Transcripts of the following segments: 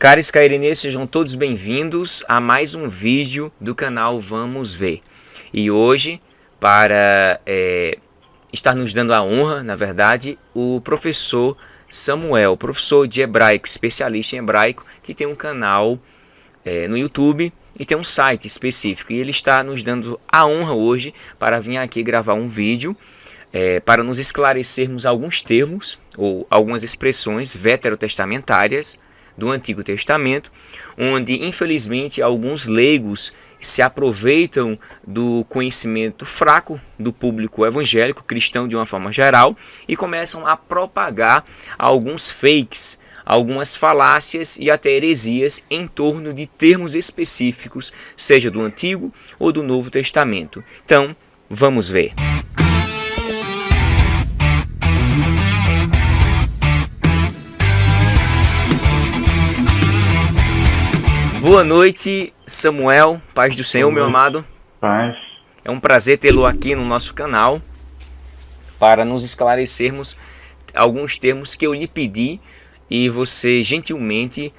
Caros cairenses, sejam todos bem-vindos a mais um vídeo do canal Vamos Ver. E hoje, para estar nos dando a honra, na verdade, o professor Samuel, professor de hebraico, especialista em hebraico, que tem um canal no YouTube e tem um site específico. E ele está nos dando a honra hoje para vir aqui gravar um vídeo para nos esclarecermos alguns termos ou algumas expressões veterotestamentárias do Antigo Testamento, onde infelizmente alguns leigos se aproveitam do conhecimento fraco do público evangélico cristão de uma forma geral e começam a propagar alguns fakes, algumas falácias e até heresias em torno de termos específicos, seja do Antigo ou do Novo Testamento. Então, vamos ver. Boa noite, Samuel, paz do Senhor, meu amado. Paz. É um prazer tê-lo aqui no nosso canal para nos esclarecermos alguns termos que eu lhe pedi e você gentilmente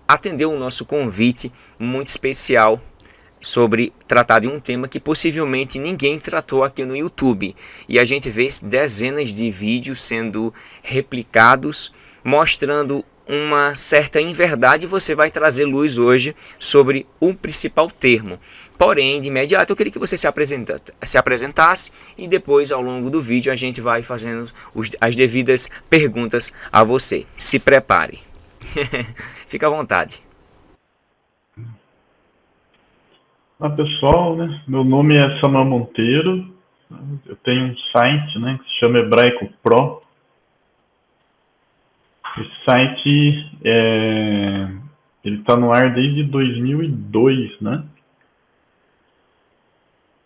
atendeu o nosso convite muito especial sobre tratar de um tema que possivelmente ninguém tratou aqui no YouTube. E a gente vê dezenas de vídeos sendo replicados, mostrando uma certa inverdade. Você vai trazer luz hoje sobre o principal termo. Porém, de imediato eu queria que você se apresentasse e depois ao longo do vídeo a gente vai fazendo as devidas perguntas a você. Se prepare. Fica à vontade. Olá pessoal, meu nome é Samuel Monteiro. Eu tenho um site, que se chama Hebraico Pro. Esse site ele está no ar desde 2002,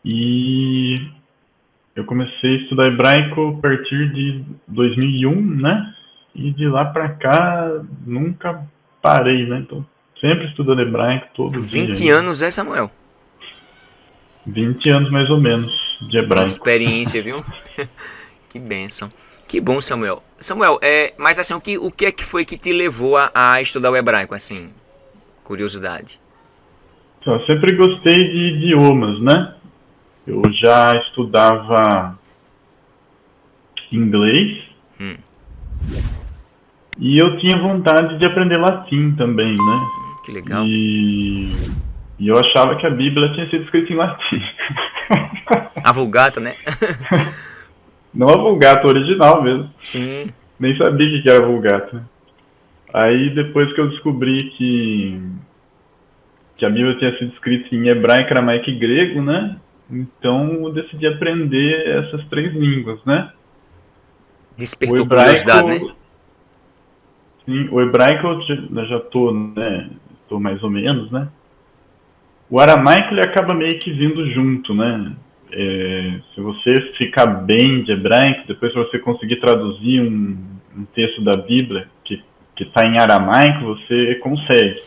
E eu comecei a estudar hebraico a partir de 2001, E de lá para cá nunca parei, Então sempre estudando hebraico todo dia. 20 anos, Samuel? 20 anos mais ou menos de hebraico. Que experiência, viu? Que bênção. Que bom, Samuel. Samuel, mas assim, o que é que foi que te levou a estudar o hebraico, assim? Curiosidade. Eu sempre gostei de idiomas, Eu já estudava inglês. E eu tinha vontade de aprender latim também, Que legal. E eu achava que a Bíblia tinha sido escrita em latim. A Vulgata, né? Não a Vulgata original mesmo. Sim. Nem sabia o que era Vulgata. Aí depois que eu descobri que a Bíblia tinha sido escrita em hebraico, aramaico e grego, Então eu decidi aprender essas três línguas, Despertou curiosidade, né? Sim, o hebraico eu já tô mais ou menos, O aramaico ele acaba meio que vindo junto, Se você ficar bem de hebraico, depois se você conseguir traduzir um texto da Bíblia que está em aramaico, você consegue,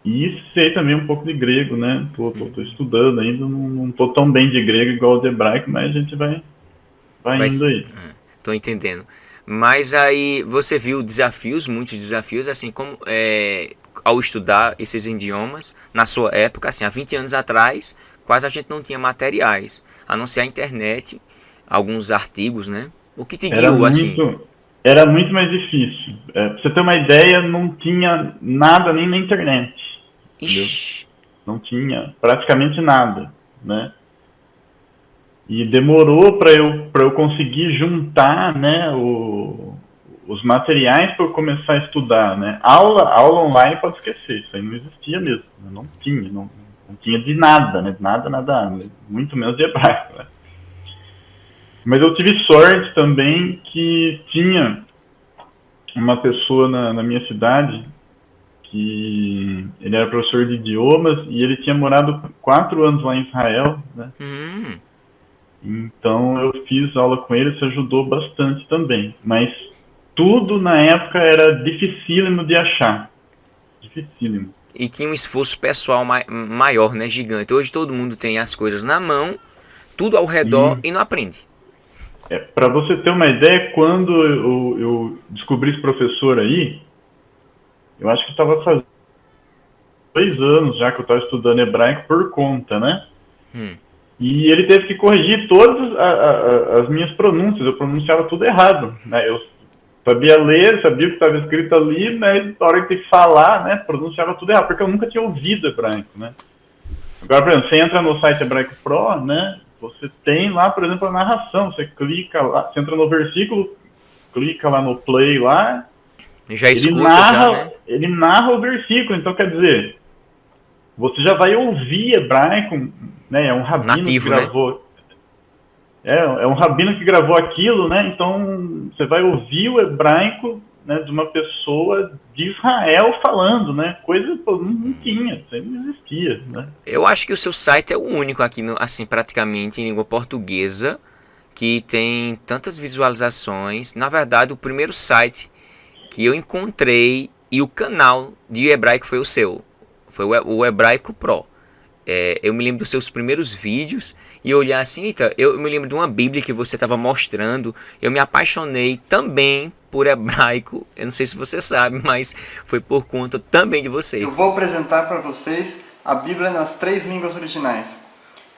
E sei também um pouco de grego, Tô estudando ainda, não tô tão bem de grego igual de hebraico, mas a gente vai indo aí. Tô entendendo. Mas aí você viu muitos desafios, assim como ao estudar esses idiomas, na sua época, assim, há 20 anos atrás, quase a gente não tinha materiais, a não ser a internet, alguns artigos, O que te guiou, assim? Era muito mais difícil. Pra você ter uma ideia, não tinha nada nem na internet. Ixi. Não tinha praticamente nada, E demorou para eu conseguir juntar, os materiais para eu começar a estudar, Aula online pode esquecer, isso aí não existia mesmo, não tinha de nada, nada, muito menos de hebraico, Mas eu tive sorte também que tinha uma pessoa na minha cidade que ele era professor de idiomas e ele tinha morado 4 anos lá em Israel, Então eu fiz aula com ele, isso ajudou bastante também. Mas tudo na época era dificílimo de achar. Dificílimo. E tinha um esforço pessoal maior, gigante. Hoje todo mundo tem as coisas na mão, tudo ao redor e não aprende. Para você ter uma ideia, quando eu descobri esse professor aí, eu acho que estava fazendo 2 anos já que eu estava estudando hebraico por conta, né? E ele teve que corrigir todas as minhas pronúncias. Eu pronunciava tudo errado, né? Eu sabia ler, sabia o que estava escrito ali, mas na hora de falar, né, pronunciava tudo errado, porque eu nunca tinha ouvido hebraico, né? Agora, por exemplo, você entra no site Hebraico Pro, né? Você tem lá, por exemplo, a narração. Você clica lá, você entra no versículo, clica lá no play lá, Já escuta já, né? ele narra o versículo. Então, quer dizer, você já vai ouvir hebraico, né? É um rabino Nativo, que né? gravou. É um rabino que gravou aquilo, né? Então, você vai ouvir o hebraico, né, de uma pessoa de Israel falando, né? Coisa que não tinha, isso aí não existia, né? Eu acho que o seu site é o único aqui, assim, praticamente em língua portuguesa, que tem tantas visualizações. Na verdade, o primeiro site que eu encontrei e o canal de hebraico foi o seu. Foi o Hebraico Pro. Eu me lembro dos seus primeiros vídeos e olhar assim, eita, eu me lembro de uma Bíblia que você estava mostrando. Eu me apaixonei também por hebraico. Eu não sei se você sabe, mas foi por conta também de você. Eu vou apresentar para vocês a Bíblia nas 3 línguas originais.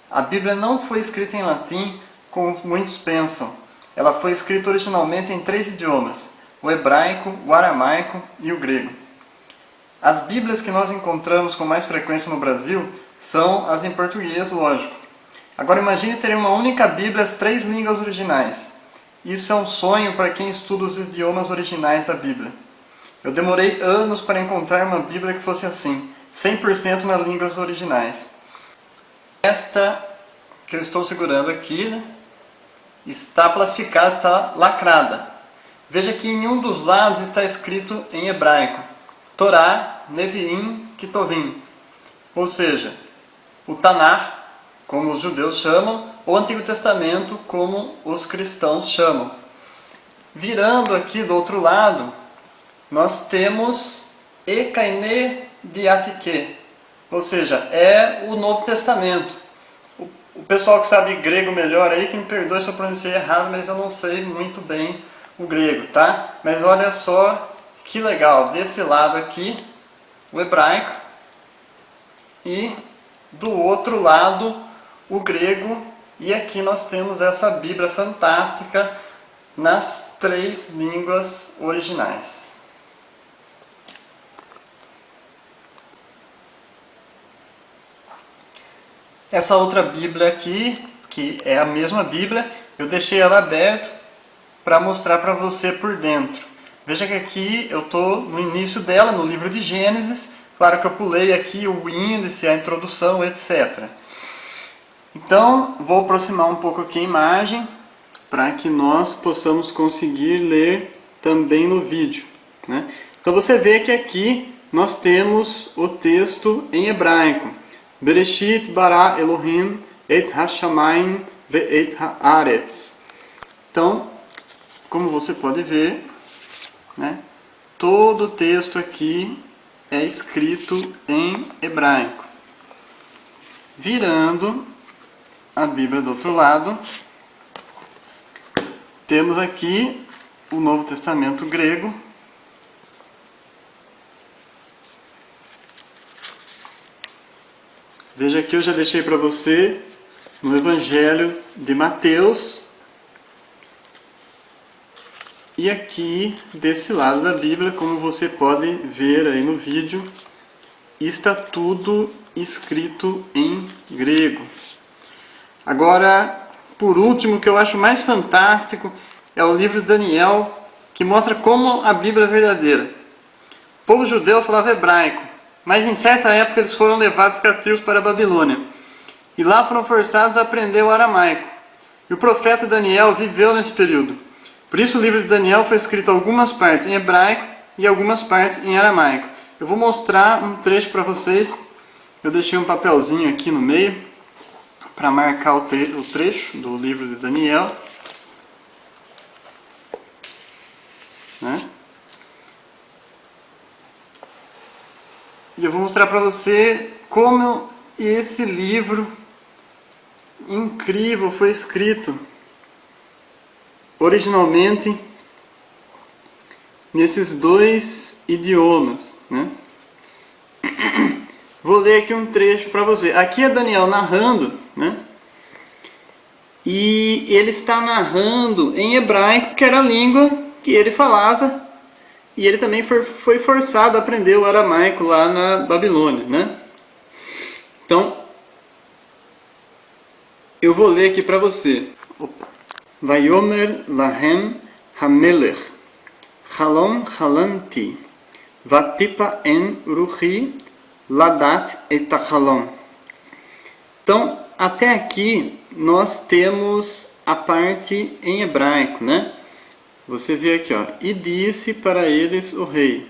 A Bíblia não foi escrita em latim, como muitos pensam. Ela foi escrita originalmente em 3 idiomas: o hebraico, o aramaico e o grego. As Bíblias que nós encontramos com mais frequência no Brasil são as em português, lógico. Agora imagine ter uma única Bíblia as 3 línguas originais. Isso é um sonho para quem estuda os idiomas originais da Bíblia. Eu demorei anos para encontrar uma Bíblia que fosse assim, 100% nas línguas originais. Esta que eu estou segurando aqui, né, está plastificada, está lacrada. Veja que em um dos lados está escrito em hebraico: Torá, Neviim, Ketuvim. Ou seja, o Tanakh, como os judeus chamam, ou Antigo Testamento, como os cristãos chamam. Virando aqui do outro lado, nós temos Ekaine Diatike, ou seja, é o Novo Testamento. O pessoal que sabe grego melhor aí, que me perdoe se eu pronunciei errado, mas eu não sei muito bem o grego, tá? Mas olha só que legal, desse lado aqui, o hebraico, e do outro lado, o grego, e aqui nós temos essa Bíblia fantástica nas 3 línguas originais. Essa outra Bíblia aqui, que é a mesma Bíblia, eu deixei ela aberta para mostrar para você por dentro. Veja que aqui eu estou no início dela, no livro de Gênesis. Claro que eu pulei aqui o índice, a introdução, etc. Então, vou aproximar um pouco aqui a imagem para que nós possamos conseguir ler também no vídeo, né? Então você vê que aqui nós temos o texto em hebraico. Bereshit bara Elohim et hashamayim ve'et haaretz. Então, como você pode ver, né, todo o texto aqui é escrito em hebraico. Virando a Bíblia do outro lado, temos aqui o Novo Testamento grego. Veja aqui, eu já deixei para você no Evangelho de Mateus. E aqui, desse lado da Bíblia, como você pode ver aí no vídeo, está tudo escrito em grego. Agora, por último, o que eu acho mais fantástico é o livro de Daniel, que mostra como a Bíblia é verdadeira. O povo judeu falava hebraico, mas em certa época eles foram levados cativos para a Babilônia. E lá foram forçados a aprender o aramaico. E o profeta Daniel viveu nesse período. Por isso o livro de Daniel foi escrito algumas partes em hebraico e algumas partes em aramaico. Eu vou mostrar um trecho para vocês. Eu deixei um papelzinho aqui no meio para marcar o trecho do livro de Daniel, né? E eu vou mostrar para você como esse livro incrível foi escrito. originalmente nesses dois idiomas, né? Vou ler aqui um trecho para você. Aqui é Daniel narrando, né? E ele está narrando em hebraico, que era a língua que ele falava, e ele também foi forçado a aprender o aramaico lá na Babilônia, né? Então, eu vou ler aqui para você. Vayomer lahem hamelech, Halom halanti, vatipa en ruchi, ladat et halom. Então, até aqui nós temos a parte em hebraico, né? Você vê aqui, ó. E disse para eles o rei: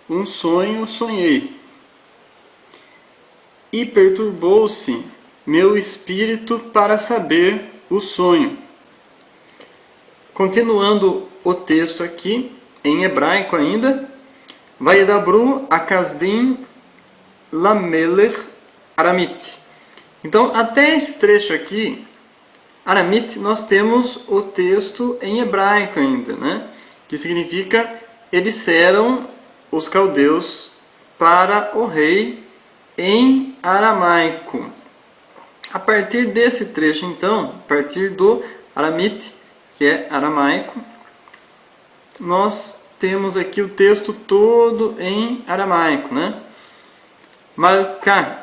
um sonho sonhei. E perturbou-se meu espírito para saber o sonho. Continuando o texto aqui, em hebraico ainda. Vaidabru akazdim lamelech aramit. Então, até esse trecho aqui, aramit, nós temos o texto em hebraico ainda, né? Que significa, eles disseram os caldeus para o rei em aramaico. A partir desse trecho, então, a partir do aramit, que é aramaico, nós temos aqui o texto todo em aramaico, né? Malka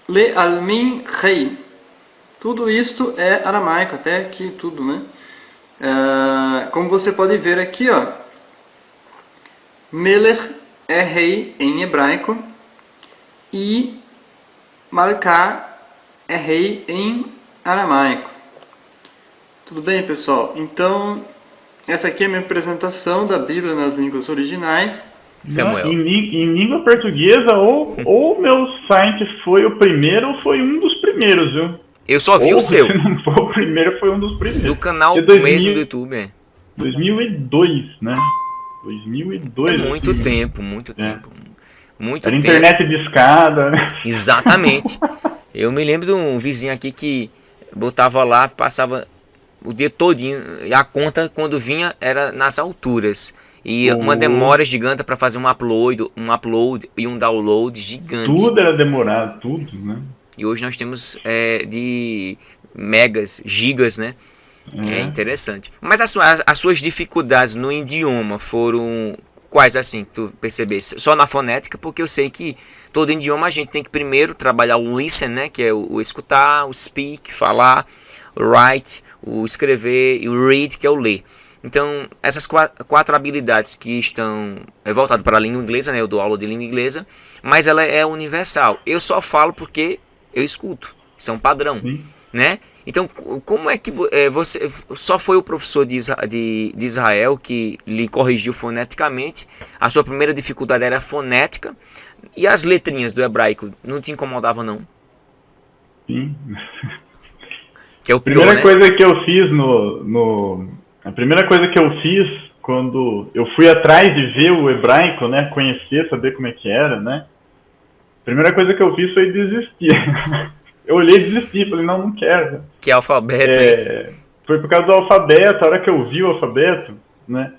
le almin rei. Tudo isto é aramaico, até aqui tudo, né? Como você pode ver aqui, ó, Melech é rei em hebraico e Malka é rei em aramaico. Tudo bem, pessoal? Então, essa aqui é a minha apresentação da Bíblia nas línguas originais. Samuel. Em língua portuguesa, ou meu site foi o primeiro ou foi um dos primeiros, viu? Eu só vi ou o seu. Se não foi o primeiro, foi um dos primeiros. Do canal mesmo do YouTube, é. 2002, né? 2002. É muito assim, tempo, muito tempo. Muito Era tempo. internet de escada, né? Exatamente. Eu me lembro de um vizinho aqui que botava lá, passava o dia todinho, e a conta quando vinha era nas alturas. E uma demora gigante para fazer um upload e um download gigante. Tudo era demorado, tudo, né? E hoje nós temos de megas, gigas, né? É interessante. Mas as suas dificuldades no idioma foram quais, assim, que tu percebesse? Só na fonética, porque eu sei que todo idioma a gente tem que primeiro trabalhar o listen, né? Que é o escutar, o speak, falar, o write, o escrever e o read, que é o ler. Então, essas quatro habilidades que estão voltadas para a língua inglesa, né? Eu dou aula de língua inglesa, mas ela é universal. Eu só falo porque eu escuto. Isso é um padrão, né? Então, como é que você... Só foi o professor de Israel que lhe corrigiu foneticamente? A sua primeira dificuldade era fonética? E as letrinhas do hebraico não te incomodavam, não? Sim. Que é o pior, primeira coisa que eu fiz A primeira coisa que eu fiz quando eu fui atrás de ver o hebraico, né, conhecer, saber como é que era, né, a primeira coisa que eu fiz foi desistir. Eu olhei e desisti, falei, não quero. Que alfabeto, hein? Foi por causa do alfabeto, a hora que eu vi o alfabeto, né,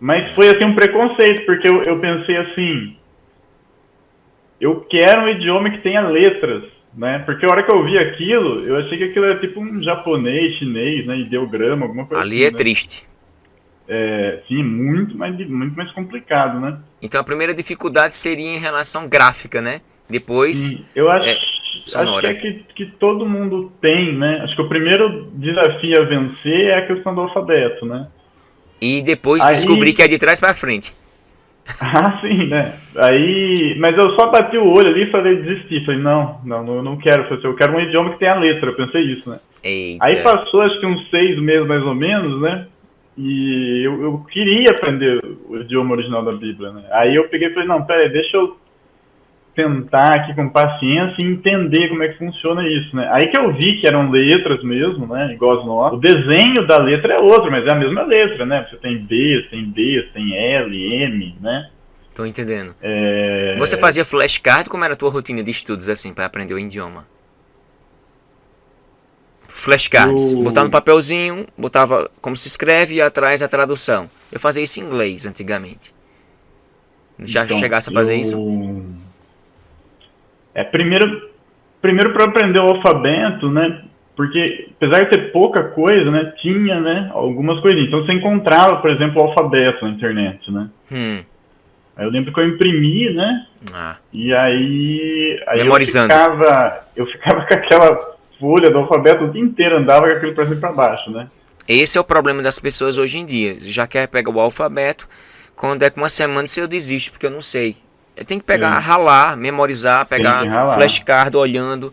mas foi assim um preconceito, porque eu pensei assim, eu quero um idioma que tenha letras, né? Porque a hora que eu vi aquilo, eu achei que aquilo era tipo um japonês, chinês, né? Ideograma, alguma coisa ali assim, é triste. Sim, muito mais complicado, né? Então a primeira dificuldade seria em relação gráfica, né? Depois, sim, eu acho sonora. que todo mundo tem, né? Acho que o primeiro desafio a vencer é a questão do alfabeto, né? E depois descobrir que é de trás para frente. Ah, sim, né? Mas eu só bati o olho ali e falei, desisti. Falei, não quero. Eu quero um idioma que tenha letra. Eu pensei isso, né? Eita. Aí passou acho que uns 6 meses mais ou menos, né? E eu queria aprender o idioma original da Bíblia, né? Aí eu peguei e falei, não, peraí, deixa eu tentar aqui com paciência e entender como é que funciona isso, né? Aí que eu vi que eram letras mesmo, né? Igual as nossas. O desenho da letra é outro, mas é a mesma letra, né? Você tem B, tem L, M, né? Tô entendendo. Você fazia flashcard? Como era a tua rotina de estudos, assim, para aprender o idioma? Flashcards. Botar no papelzinho, botava como se escreve e atrás a tradução. Eu fazia isso em inglês antigamente. Já Então, chegasse a fazer isso? Primeiro para aprender o alfabeto, né? Porque apesar de ter pouca coisa, né? Tinha, né? Algumas coisinhas. Então você encontrava, por exemplo, o alfabeto na internet, né? Aí eu lembro que eu imprimi, né? E aí memorizando. Eu ficava com aquela folha do alfabeto o dia inteiro, andava com aquilo pra cima e pra baixo, né? Esse é o problema das pessoas hoje em dia. Já quer pegar o alfabeto, quando é com uma semana eu desisto, porque eu não sei. Tem que pegar, ralar, memorizar, pegar flashcard olhando,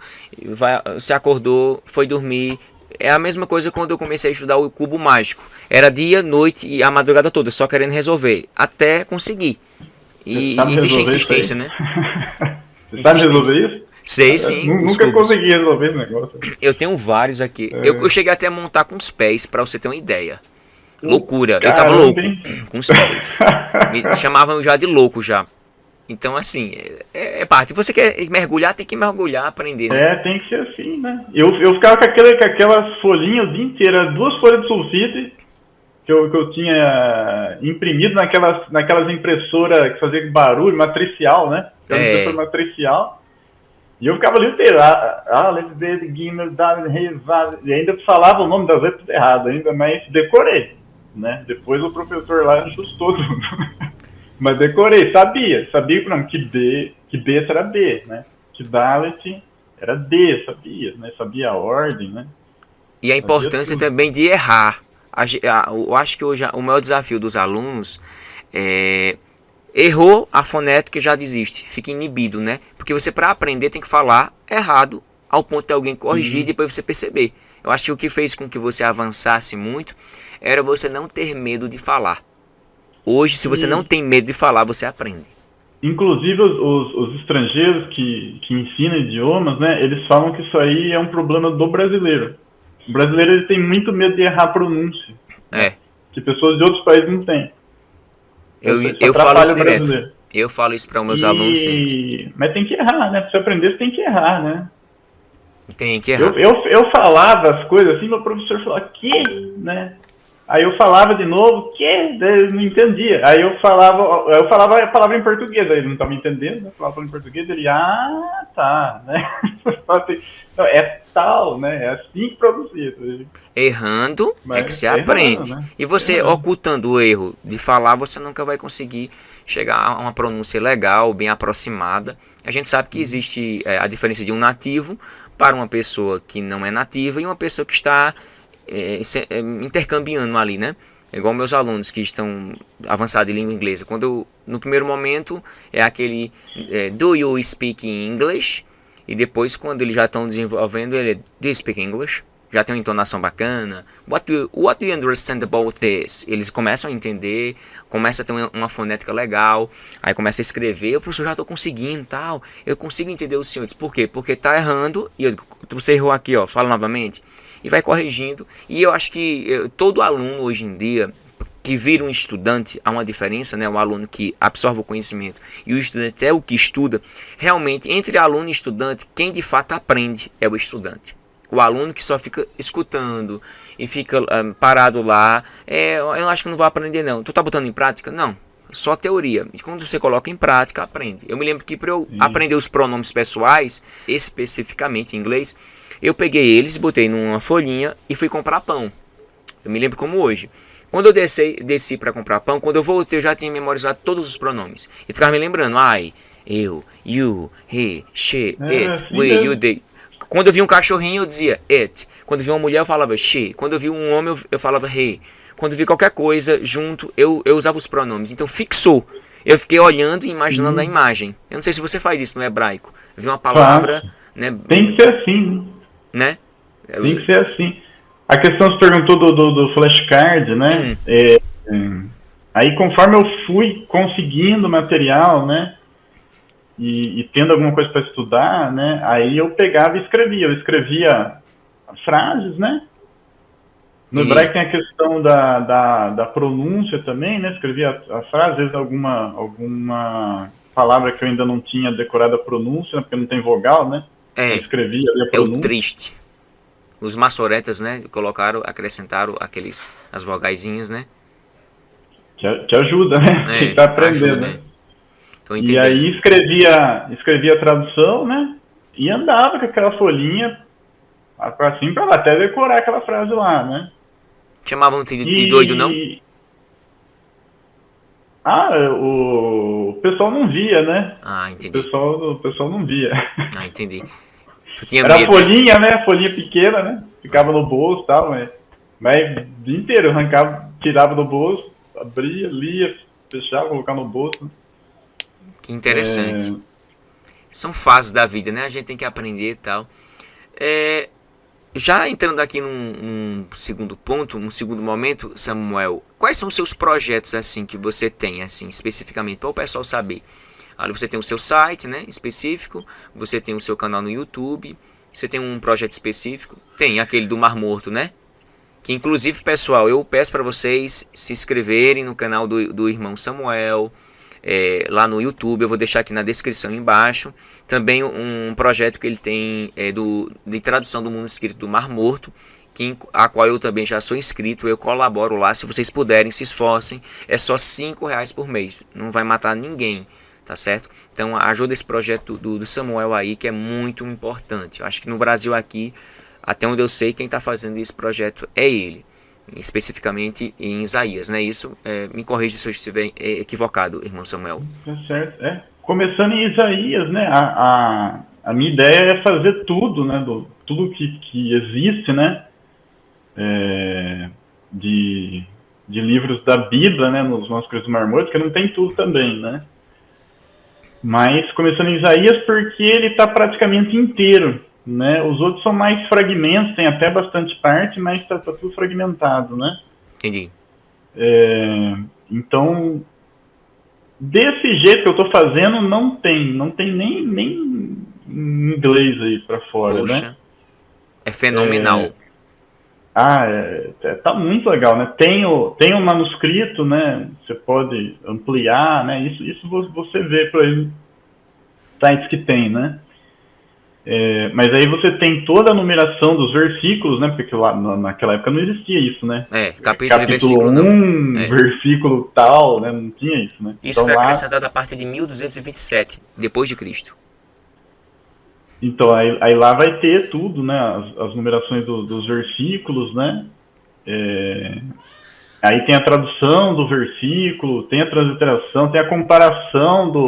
você acordou, foi dormir. É a mesma coisa quando eu comecei a estudar o cubo mágico. Era dia, noite e a madrugada toda, só querendo resolver, até conseguir. E existe a insistência, né? Você sabe resolver isso? Sei, sim. Nunca consegui resolver esse negócio. Eu tenho vários aqui. Eu cheguei até a montar com os pés, pra você ter uma ideia. Loucura. Eu tava louco com os pés. Me chamavam já de louco já. Então, assim, é parte. Se você quer mergulhar, tem que mergulhar, aprender, né? Tem que ser assim, né? Eu ficava com aquelas folhinhas o dia inteiro, 2 folhas de sulfite que eu tinha imprimido naquelas impressoras que faziam barulho, matricial, né? Impressora matricial. E eu ficava ali inteiro, e ainda falava o nome das letras errado, ainda, mas decorei, né? Depois o professor lá ajustou tudo. Mas decorei, sabia que B era B, né? Que Dalet era D, né? Sabia a ordem, né? E a importância também de errar. Eu acho que hoje o maior desafio dos alunos é errou a fonética, já desiste, fica inibido, né? Porque você, para aprender, tem que falar errado ao ponto de alguém corrigir e depois você perceber. Eu acho que o que fez com que você avançasse muito era você não ter medo de falar. Hoje, se você não tem medo de falar, você aprende. Inclusive, os estrangeiros que ensinam idiomas, né? Eles falam que isso aí é um problema do brasileiro. O brasileiro ele tem muito medo de errar a pronúncia. Que pessoas de outros países não têm. Eu falo isso direto. Eu falo isso para os meus alunos sempre. Mas tem que errar, né? Para você aprender, você tem que errar, né? Tem que errar. Eu falava as coisas assim, meu professor falava, que? Né? Aí eu falava de novo, que? Eu não entendia. Aí eu falava a palavra em português, aí ele não estava entendendo, né? Eu falava em português, ele, tá, né? Então, é tal, né? É assim que pronuncia. Errando é que se aprende. Né? E você ocultando o erro de falar, você nunca vai conseguir chegar a uma pronúncia legal, bem aproximada. A gente sabe que existe a diferença de um nativo para uma pessoa que não é nativa e uma pessoa que está intercambiando ali, né? Igual meus alunos que estão avançados em língua inglesa. No primeiro momento é aquele do you speak English? E depois, quando eles já estão desenvolvendo, ele do you speak English? Já tem uma entonação bacana. What do you understand about this? Eles começam a entender, começam a ter uma fonética legal, aí começa a escrever, o professor já estou conseguindo, tal, eu consigo entender os senhores. Por quê? Porque está errando, e você errou aqui, ó, fala novamente, e vai corrigindo. E eu acho que todo aluno hoje em dia, que vira um estudante, há uma diferença, né? O aluno que absorve o conhecimento e o estudante é o que estuda. Realmente, entre aluno e estudante, quem de fato aprende é o estudante. O aluno que só fica escutando e fica parado lá, eu acho que não vou aprender não. Tu tá botando em prática? Não, só teoria. E quando você coloca em prática, aprende. Eu me lembro que para eu aprender os pronomes pessoais, especificamente em inglês, eu peguei eles, botei numa folhinha e fui comprar pão. Eu me lembro como hoje. Quando eu desci para comprar pão, quando eu voltei eu já tinha memorizado todos os pronomes. E ficava me lembrando, I, eu, you, he, she, it, we, you, they. Quando eu vi um cachorrinho eu dizia it. Quando eu vi uma mulher eu falava she. Quando eu vi um homem eu falava he. Quando eu vi qualquer coisa junto eu usava os pronomes. Então fixou. Eu fiquei olhando e imaginando a imagem. Eu não sei se você faz isso no hebraico. Eu vi uma palavra... Né, tem que ser assim. Né? Tem que ser assim. A questão se perguntou do flashcard, né? Aí conforme eu fui conseguindo material, né? E tendo alguma coisa para estudar, né? Aí eu pegava e escrevia. Eu escrevia frases, né? No hebraico tem a questão da pronúncia também, né? Escrevia a frase, às vezes alguma palavra que eu ainda não tinha decorado a pronúncia, porque não tem vogal, né? Eu escrevia ali a pronúncia. É o triste. Os maçoretas, né, acrescentaram as vogaizinhas, né? Que ajuda, né? Quem tá aprendendo, ajuda, né? Tô E entendendo. aí escrevia a tradução, né? E andava com aquela folhinha assim pra lá, até decorar aquela frase lá, né? Chamavam de doido, não? O pessoal não via, né? Ah, entendi. O pessoal não via. Ah, entendi. Tu tinha Era medo, folhinha, né? Folhinha pequena, né? Ficava no bolso e tal, mas o dia inteiro arrancava, tirava do bolso, abria, lia, fechava, colocava no bolso. Né? Que interessante. São fases da vida, né? A gente tem que aprender e tal. Já entrando aqui num segundo ponto, num segundo momento, Samuel, quais são os seus projetos assim que você tem, assim, especificamente, para o pessoal saber? Ali você tem o seu site, né, específico, você tem o seu canal no YouTube, você tem um projeto específico, tem aquele do Mar Morto, né? Que inclusive, pessoal, eu peço para vocês se inscreverem no canal do irmão Samuel, lá no YouTube, eu vou deixar aqui na descrição embaixo. Também um projeto que ele tem de tradução do mundo escrito do Mar Morto, a qual eu também já sou inscrito, eu colaboro lá. Se vocês puderem, se esforcem, é só R$5 por mês, não vai matar ninguém, tá certo? Então ajuda esse projeto do Samuel aí, que é muito importante. Eu acho que no Brasil aqui, até onde eu sei, quem está fazendo esse projeto é ele, especificamente em Isaías, né? Isso, me corrija se eu estiver equivocado, irmão Samuel. Tá certo, Começando em Isaías, né? A minha ideia é fazer tudo, né? Tudo que existe, né? De livros da Bíblia, né? Nos manuscritos do Mar Morto, que não tem tudo também, né? Mas começando em Isaías, porque ele está praticamente inteiro, né? Os outros são mais fragmentos, tem até bastante parte, mas está tudo fragmentado, né? Entendi. Então, desse jeito que eu estou fazendo, não tem nem inglês aí para fora, Poxa, né? é fenomenal. Tá muito legal, né? Tem um manuscrito, né? Você pode ampliar, né? Isso você vê por aí sites que tem, né? Mas aí você tem toda a numeração dos versículos, né? Porque lá naquela época não existia isso, né? Capítulo e versículo 1, versículo tal, né? Não tinha isso, né? Isso então, foi acrescentado a partir de 1227, depois de Cristo. Então, aí lá vai ter tudo, né? As numerações dos versículos, né? Aí tem a tradução do versículo, tem a transliteração, tem a comparação do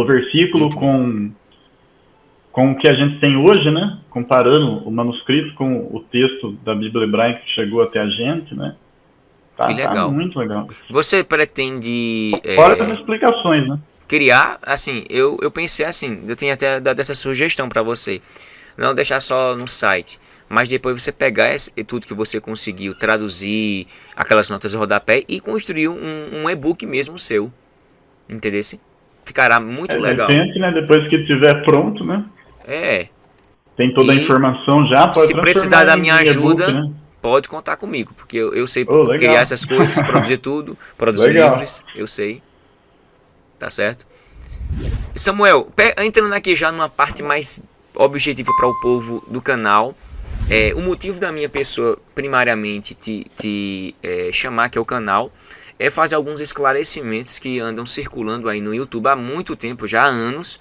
versículo com o que a gente tem hoje, né? Comparando o manuscrito com o texto da Bíblia hebraica que chegou até a gente, né? Que legal. Tá muito legal. Você pretende... Fora as explicações, né? Criar, assim, eu pensei assim, eu tenho até dado essa sugestão para você. Não deixar só no site, mas depois você pegar tudo que você conseguiu, traduzir aquelas notas de rodapé e construir um e-book mesmo seu. Entendeu? Ficará muito legal. De repente, né? Depois que estiver pronto, né? Tem toda a informação já, pode se precisar da minha ajuda, né? pode contar comigo, porque eu sei criar essas coisas, produzir tudo, produzir livros, eu sei. Tá certo? Samuel, entrando aqui já numa parte mais objetiva para o povo do canal, o motivo da minha pessoa, primariamente, te chamar aqui ao canal, é fazer alguns esclarecimentos que andam circulando aí no YouTube há muito tempo, já há anos,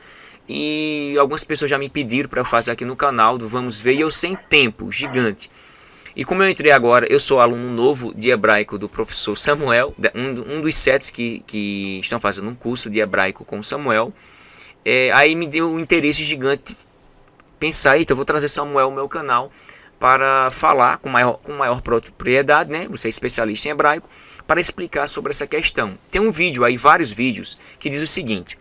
e algumas pessoas já me pediram para eu fazer aqui no canal do Vamos Ver, e eu sem tempo, gigante. E como eu entrei agora, eu sou aluno novo de hebraico do professor Samuel, um dos 7 que estão fazendo um curso de hebraico com Samuel. Aí me deu um interesse gigante pensar, eita, eu vou trazer Samuel ao meu canal para falar com maior propriedade, né? Você é especialista em hebraico, para explicar sobre essa questão. Tem um vídeo aí, vários vídeos, que diz o seguinte,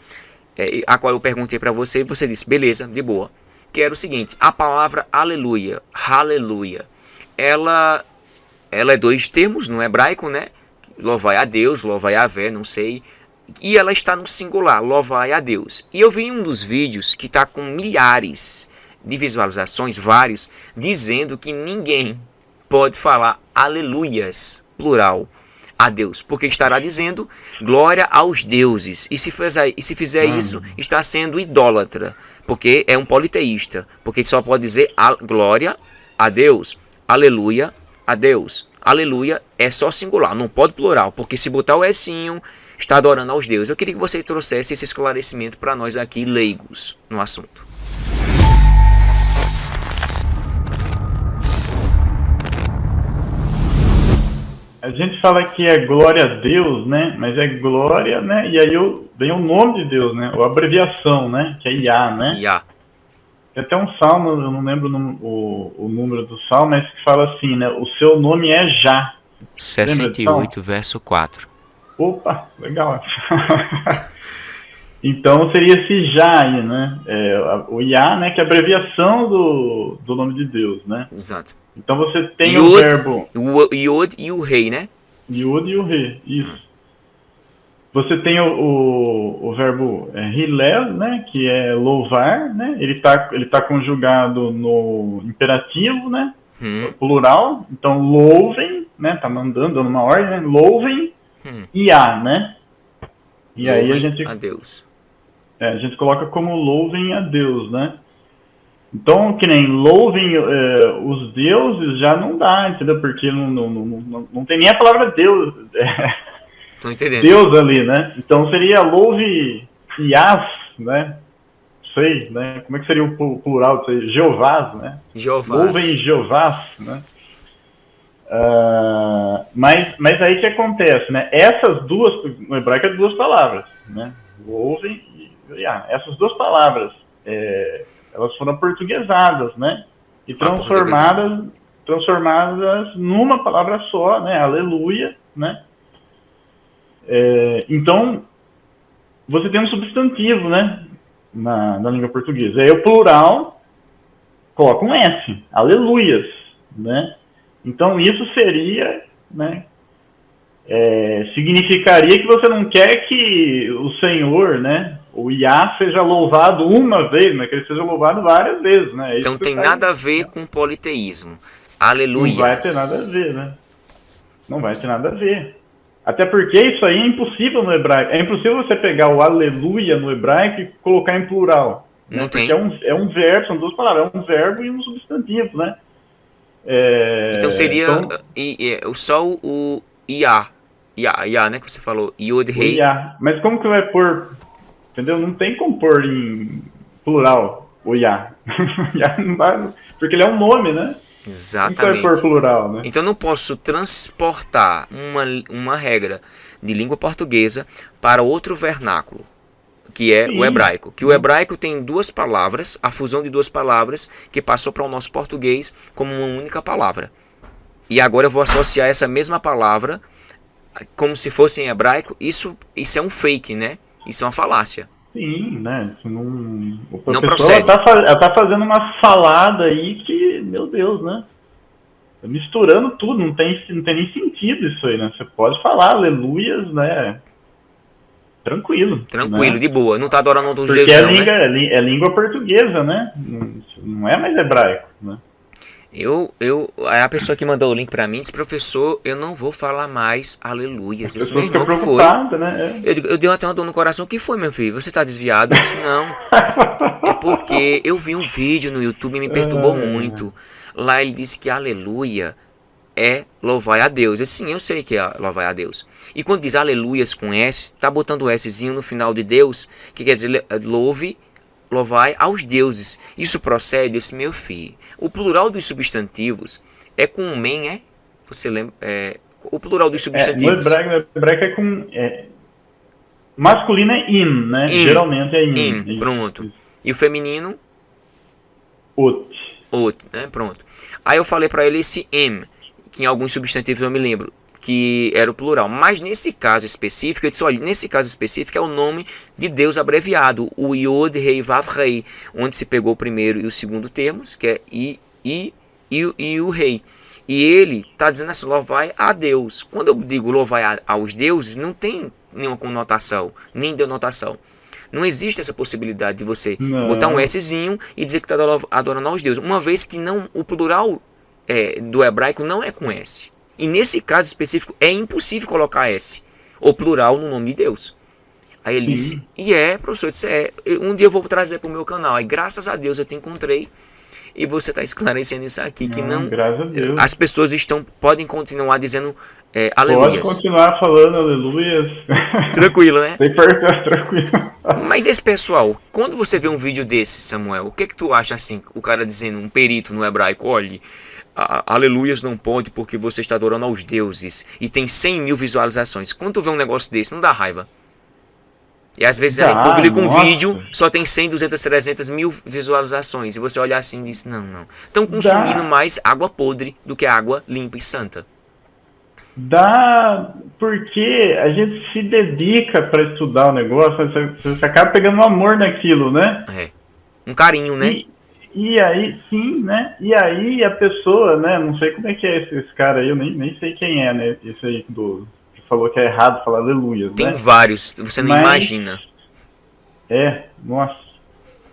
a qual eu perguntei para você e você disse, beleza, de boa. Que era o seguinte, a palavra aleluia, ela é 2 termos no hebraico, né? Louvai a Deus, louvai a Vé, não sei. E ela está no singular, louvai a Deus. E eu vi um dos vídeos que está com milhares de visualizações, vários, dizendo que ninguém pode falar aleluias, plural, a Deus, porque estará dizendo glória aos deuses. E se fizer isso, está sendo idólatra, porque é um politeísta, porque só pode dizer glória a Deus, aleluia a Deus. Aleluia é só singular, não pode plural, porque se botar o essinho, está adorando aos deuses. Eu queria que você trouxesse esse esclarecimento para nós aqui, leigos, no assunto. A gente fala que é glória a Deus, né? Mas é glória, né? E aí vem o nome de Deus, né? Ou a abreviação, né? Que é Iá, né? Iá. Tem até um salmo, eu não lembro o número do salmo, mas que fala assim, né? O seu nome é Já. 68, verso 4. Opa, legal. Então seria esse Já aí, né? O Iá, né? Que é a abreviação do nome de Deus, né? Exato. Então você tem Yod, o verbo... Yod e o rei, né? Yod e o rei, isso. Você tem o verbo Hillel, né? Que é louvar, né? Ele tá conjugado no imperativo, né? Plural. Então louvem, né? Tá dando uma ordem, né? Louvem Iá, né? E louvem aí a gente... a Deus. a gente coloca como louvem a Deus, né? Então, que nem louvem os deuses já não dá, entendeu? Porque não tem nem a palavra Deus, Tô entendendo. Deus ali, né? Então seria louve Iás, né? Sei, né? Como é que seria o plural disso aí? Jeovás, né? Jeovás. Louvem Jeovás, né? Mas aí que acontece, né? Essas duas, no hebraico é duas palavras, né? Louvem e Iá. Essas duas palavras, elas foram portuguesadas, né? E transformadas numa palavra só, né? Aleluia, né? Então, você tem um substantivo, né? Na língua portuguesa. Aí o plural coloca um S, aleluias, né? Então isso seria, né? Significaria que você não quer que o Senhor, né? O Iá seja louvado uma vez, mas que ele seja louvado várias vezes, né? Então tem nada a ver com politeísmo. Aleluia. Não vai ter nada a ver, né? Não vai ter nada a ver. Até porque isso aí é impossível no hebraico. É impossível você pegar o aleluia no hebraico e colocar em plural. Não né? tem. Porque é um verbo, são duas palavras. É um verbo e um substantivo, né? Então seria só o Iá. Iá, né? Que você falou. Yod, rei. Iá. Mas como que vai pôr... Entendeu? Não tem como pôr em plural o Iá. Não vai, porque ele é um nome, né? Exatamente. Não vai pôr plural, né? Então não posso transportar uma regra de língua portuguesa para outro vernáculo, que é o hebraico. Que o hebraico tem duas palavras, a fusão de duas palavras, que passou para o nosso português como uma única palavra. E agora eu vou associar essa mesma palavra como se fosse em hebraico. Isso é um fake, né? Isso é uma falácia. Sim, né? Isso não procede. Ela tá fazendo uma salada aí que, meu Deus, né? Misturando tudo, não tem nem sentido isso aí, né? Você pode falar aleluias, né? Tranquilo, né? De boa. Não tá adorando outros porque Jesus, é língua portuguesa, né? Não é mais hebraico, né? A pessoa que mandou o link pra mim disse, professor, eu não vou falar mais aleluias. Esse meu fica irmão que foi. Né? Eu dei até uma dor no coração. O que foi, meu filho? Você tá desviado? Eu disse, não. É porque eu vi um vídeo no YouTube e me perturbou muito. Lá ele disse que aleluia é louvar a Deus. Eu disse, sim, eu sei que é louvar a Deus. E quando diz aleluias com S, tá botando o Szinho no final de Deus, que quer dizer louvai aos deuses. Isso procede? Esse meu filho. O plural dos substantivos é com um men, é? Você lembra? O plural dos substantivos. No hebraico é com... masculino é im, né? Geralmente é im. Pronto. Isso. E o feminino? Ot, né? Pronto. Aí eu falei para ele esse em, que em alguns substantivos eu me lembro que era o plural. Mas nesse caso específico, eu disse, olha, nesse caso específico é o nome de Deus abreviado, o Yod, Rei, Vav, Rei, onde se pegou o primeiro e o segundo termos, que é e o Rei. E ele está dizendo assim, louvai a Deus. Quando eu digo louvai aos deuses, não tem nenhuma conotação, nem denotação. Não existe essa possibilidade de você botar um Szinho e dizer que está adorando aos deuses. Uma vez que não, o plural do hebraico não é com S. E nesse caso específico é impossível colocar S ou plural no nome de Deus. Aí ele disse, professor, eu disse, um dia eu vou trazer para o meu canal. Aí graças a Deus eu te encontrei e você está esclarecendo isso aqui, que não, graças a Deus. as pessoas podem continuar dizendo aleluias. Pode continuar falando aleluias. Tranquilo, né? Tranquilo. Mas esse pessoal, quando você vê um vídeo desse, Samuel, o que tu acha assim? O cara dizendo, um perito no hebraico, olhe, aleluias não pode porque você está adorando aos deuses e tem 100 mil visualizações. Quando tu vê um negócio desse, não dá raiva? E às vezes ele publica um vídeo, só tem 100, 200, 300 mil visualizações. E você olha assim e diz, não. Estão consumindo mais água podre do que água limpa e santa. Dá, porque a gente se dedica para estudar o negócio, você acaba pegando um amor naquilo, né? Um carinho, né? E aí, sim, né? E aí a pessoa, né? Não sei como é que é esse cara aí, eu nem sei quem é, né? Esse aí que falou que é errado falar aleluia. Tem vários, você não imagina. Nossa.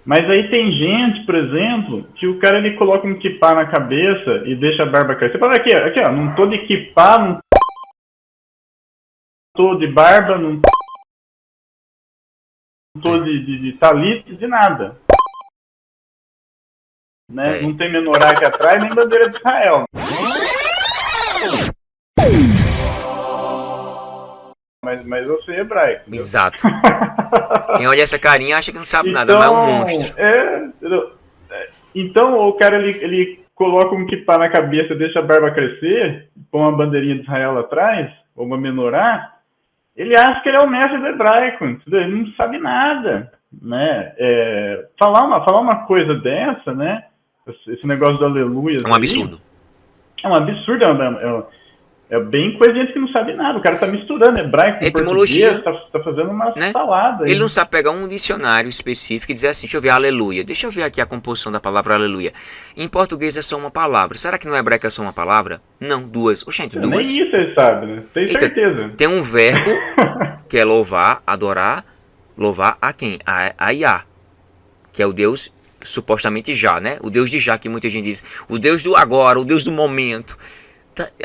Mas aí tem gente, por exemplo, que o cara ele coloca um kippah na cabeça e deixa a barba crescer. Você fala aqui, ó, não tô de kippah, não tô de barba, não tô de talito, de nada. Né? Não tem menorá aqui atrás, nem bandeira de Israel. Mas eu sei hebraico. Entendeu? Exato. Quem olha essa carinha acha que não sabe nada, mas é um monstro. Então o cara ele coloca um kippah na cabeça, deixa a barba crescer, põe uma bandeirinha de Israel atrás, ou uma menorá, ele acha que ele é o mestre do hebraico, entendeu? Ele não sabe nada, né? Falar uma coisa dessa, né? Esse negócio do aleluia. É um absurdo. É um absurdo, é bem coisa de gente que não sabe nada. O cara tá misturando hebraico com etimologia, português, tá fazendo uma salada. Ele não sabe pegar um dicionário específico e dizer assim, deixa eu ver aleluia, deixa eu ver aqui a composição da palavra aleluia. Em português é só uma palavra. Será que no hebraico é só uma palavra? Não, duas. Oxente, duas. Nem isso ele sabe, né? Tem certeza. Tem um verbo que é louvar, adorar, louvar a quem? A Yah, que é o Deus supostamente Já, né? O Deus de Já, que muita gente diz, o Deus do agora, o Deus do momento.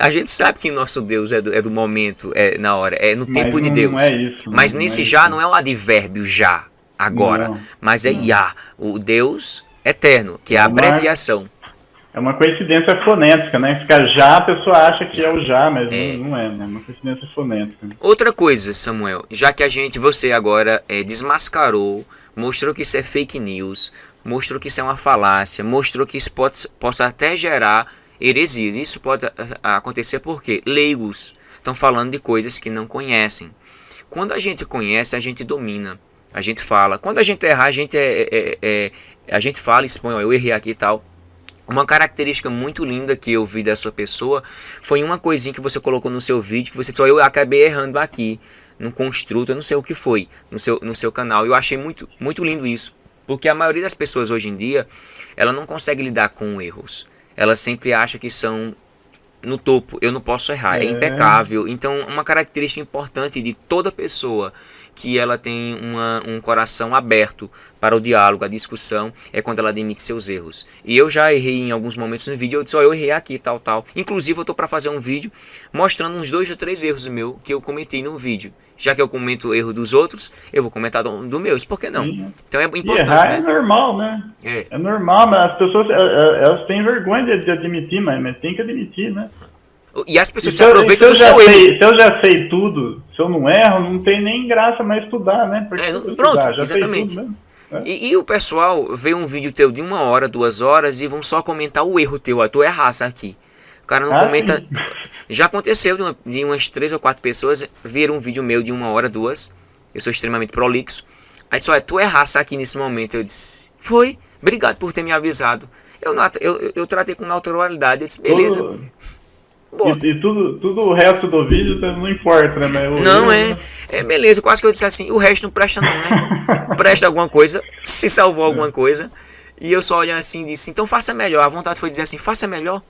A gente sabe que nosso Deus é do momento, é na hora, é no tempo de Deus. Não é isso. Mas nesse já não é o advérbio já, agora, mas é Yah, o Deus eterno, que é a abreviação. É uma coincidência fonética, né? Fica já, a pessoa acha que é o já, mas não é, né? É uma coincidência fonética. Outra coisa, Samuel, já que você agora desmascarou, mostrou que isso é fake news, mostrou que isso é uma falácia, mostrou que isso possa até gerar heresias. Isso pode acontecer porque leigos estão falando de coisas que não conhecem. Quando a gente conhece, a gente domina, a gente fala. Quando a gente errar, a gente fala, expõe, eu errei aqui e tal. Uma característica muito linda que eu vi da sua pessoa foi uma coisinha que você colocou no seu vídeo, que você disse, eu acabei errando aqui, num construto, eu não sei o que foi, no seu canal. Eu achei muito, muito lindo isso, porque a maioria das pessoas hoje em dia, ela não consegue lidar com erros. Ela sempre acha que são no topo, eu não posso errar, é impecável. Então, uma característica importante de toda pessoa que ela tem um coração aberto para o diálogo, a discussão, é quando ela admite seus erros. E eu já errei em alguns momentos no vídeo, eu disse, eu errei aqui, tal. Inclusive, eu estou para fazer um vídeo mostrando uns 2 ou 3 erros meus que eu comentei no vídeo. Já que eu comento o erro dos outros, eu vou comentar do meus, por que não? Sim. Então é importante, errar, né? É normal, né? É normal, mas as pessoas elas têm vergonha de admitir, mas tem que admitir, né? E as pessoas se aproveitam do seu erro. Se eu já sei tudo, se eu não erro, não tem nem graça mais estudar, né? Pronto, já exatamente. Sei tudo mesmo. E o pessoal vê um vídeo teu de 1 hora, 2 horas e vão só comentar o erro teu. Tu errasse aqui. O cara não comenta. Sim. Já aconteceu de umas 3 ou 4 pessoas ver um vídeo meu de 1 hora, 2. Eu sou extremamente prolixo. Aí só tu errasse aqui nesse momento. Eu disse, foi, obrigado por ter me avisado. Eu tratei com naturalidade. Eu disse, beleza. E tudo o resto do vídeo não importa, né? Beleza, quase que eu disse assim, o resto não presta não, né? Presta alguma coisa, se salvou alguma coisa. E eu só olhando assim e disse, então faça melhor. A vontade foi dizer assim, faça melhor.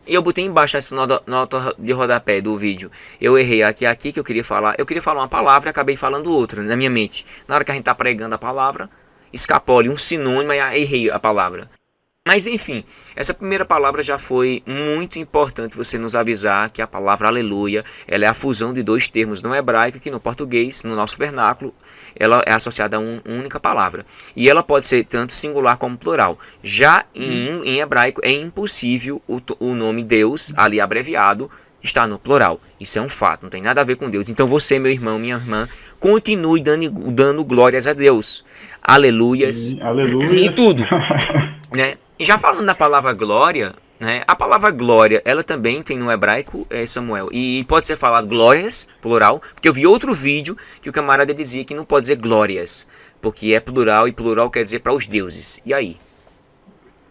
E eu botei embaixo na nota de rodapé do vídeo. Eu errei aqui que eu queria falar. Eu queria falar uma palavra e acabei falando outra na minha mente. Na hora que a gente tá pregando a palavra, escapou ali um sinônimo e errei a palavra. Mas enfim, essa primeira palavra já foi muito importante você nos avisar que a palavra aleluia, ela é a fusão de dois termos no hebraico que no português, no nosso vernáculo, ela é associada a uma única palavra. E ela pode ser tanto singular como plural. Já em hebraico é impossível o nome Deus, ali abreviado, estar no plural. Isso é um fato, não tem nada a ver com Deus. Então você, meu irmão, minha irmã, continue dando glórias a Deus. Aleluias. Aleluia. E tudo. Né? E já falando da palavra glória, né? A palavra glória, ela também tem no hebraico, Samuel, e pode ser falado glórias, plural, porque eu vi outro vídeo que o camarada dizia que não pode dizer glórias, porque é plural e plural quer dizer para os deuses. E aí?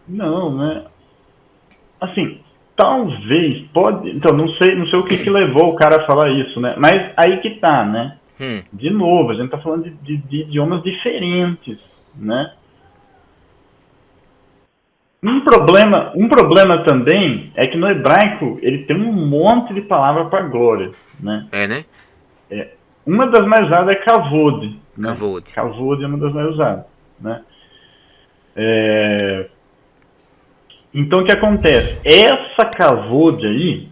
Não, né? Assim, talvez, pode... Então, não sei o que levou o cara a falar isso, né? Mas aí que tá, né? De novo, a gente tá falando de idiomas diferentes, né? Um problema também é que no hebraico ele tem um monte de palavras para glória, né? Né? Uma das mais usadas é kavod, né? Kavod. Kavod é uma das mais usadas, né? Então o que acontece? Essa kavod aí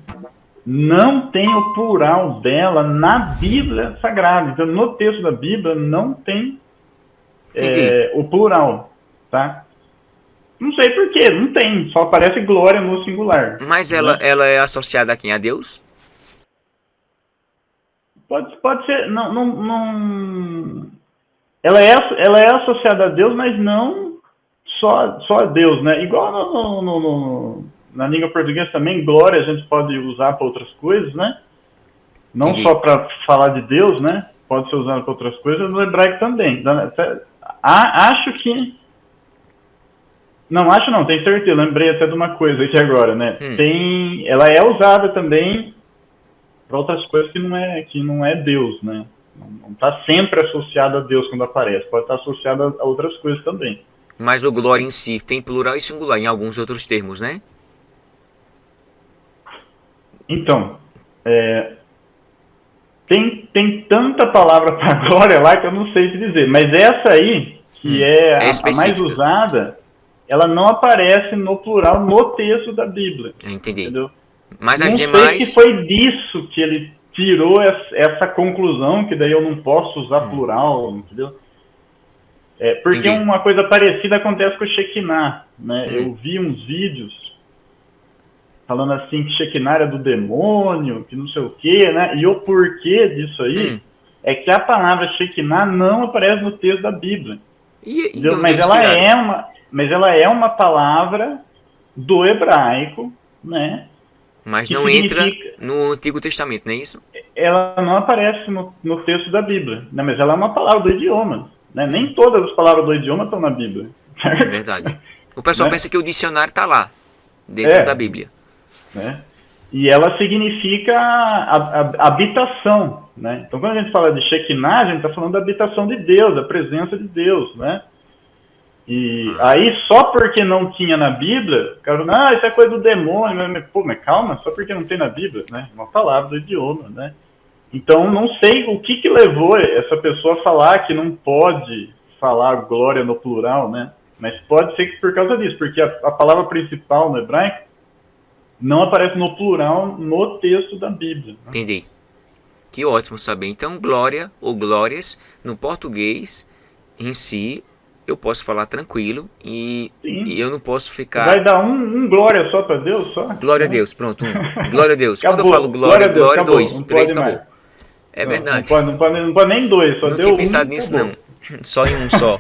não tem o plural dela na Bíblia Sagrada. Então no texto da Bíblia não tem o plural, tá? Não sei porquê, não tem. Só aparece glória no singular. Mas ela é associada a quem? A Deus? Pode ser. Não. Ela é associada a Deus, mas não só a Deus, né? Igual na língua portuguesa também, glória a gente pode usar para outras coisas, né? Não só para falar de Deus, né? Pode ser usado para outras coisas, no hebraico também. Acho que... Não, tenho certeza, lembrei até de uma coisa aqui agora, né? Ela é usada também para outras coisas que não é Deus, né? Não está sempre associada a Deus quando aparece, pode estar associada a outras coisas também. Mas o glória em si tem plural e singular em alguns outros termos, né? Então, tem tanta palavra para glória lá que eu não sei te dizer, mas essa aí, que é a mais usada... ela não aparece no plural no texto da Bíblia. Entendi. Entendeu? Mas as não demais... sei que foi disso que ele tirou essa conclusão, que daí eu não posso usar plural, entendeu? Porque Entendi. uma coisa parecida acontece com o Shekinah, né? Eu vi uns vídeos falando assim que Shekinah era do demônio, que não sei o quê, né? E o porquê disso aí é que a palavra Shekinah não aparece no texto da Bíblia. Mas ela é uma palavra do hebraico, né? Mas não entra no Antigo Testamento, não é isso? Ela não aparece no texto da Bíblia, né? Mas ela é uma palavra do idioma, né? Nem todas as palavras do idioma estão na Bíblia. É verdade. O pessoal pensa que o dicionário está lá, dentro da Bíblia. Né? E ela significa habitação, né? Então quando a gente fala de Shekinah, a gente está falando da habitação de Deus, da presença de Deus, né? E aí, só porque não tinha na Bíblia, o cara fala, isso é coisa do demônio. Mas calma, só porque não tem na Bíblia, né? Uma palavra do idioma, né? Então, não sei o que levou essa pessoa a falar que não pode falar glória no plural, né? Mas pode ser que por causa disso, porque a palavra principal no hebraico não aparece no plural no texto da Bíblia. Né? Entendi. Que ótimo saber. Então, glória ou glórias, no português em si... eu posso falar tranquilo e eu não posso ficar... Vai dar um glória só para Deus? Só? Glória a Deus, pronto. Glória a Deus. Acabou. Quando eu falo glória, glória, acabou. 2, 3, acabou. É verdade. Não pode nem 2, só não deu tinha pensado nisso, acabou. não. Só em um só.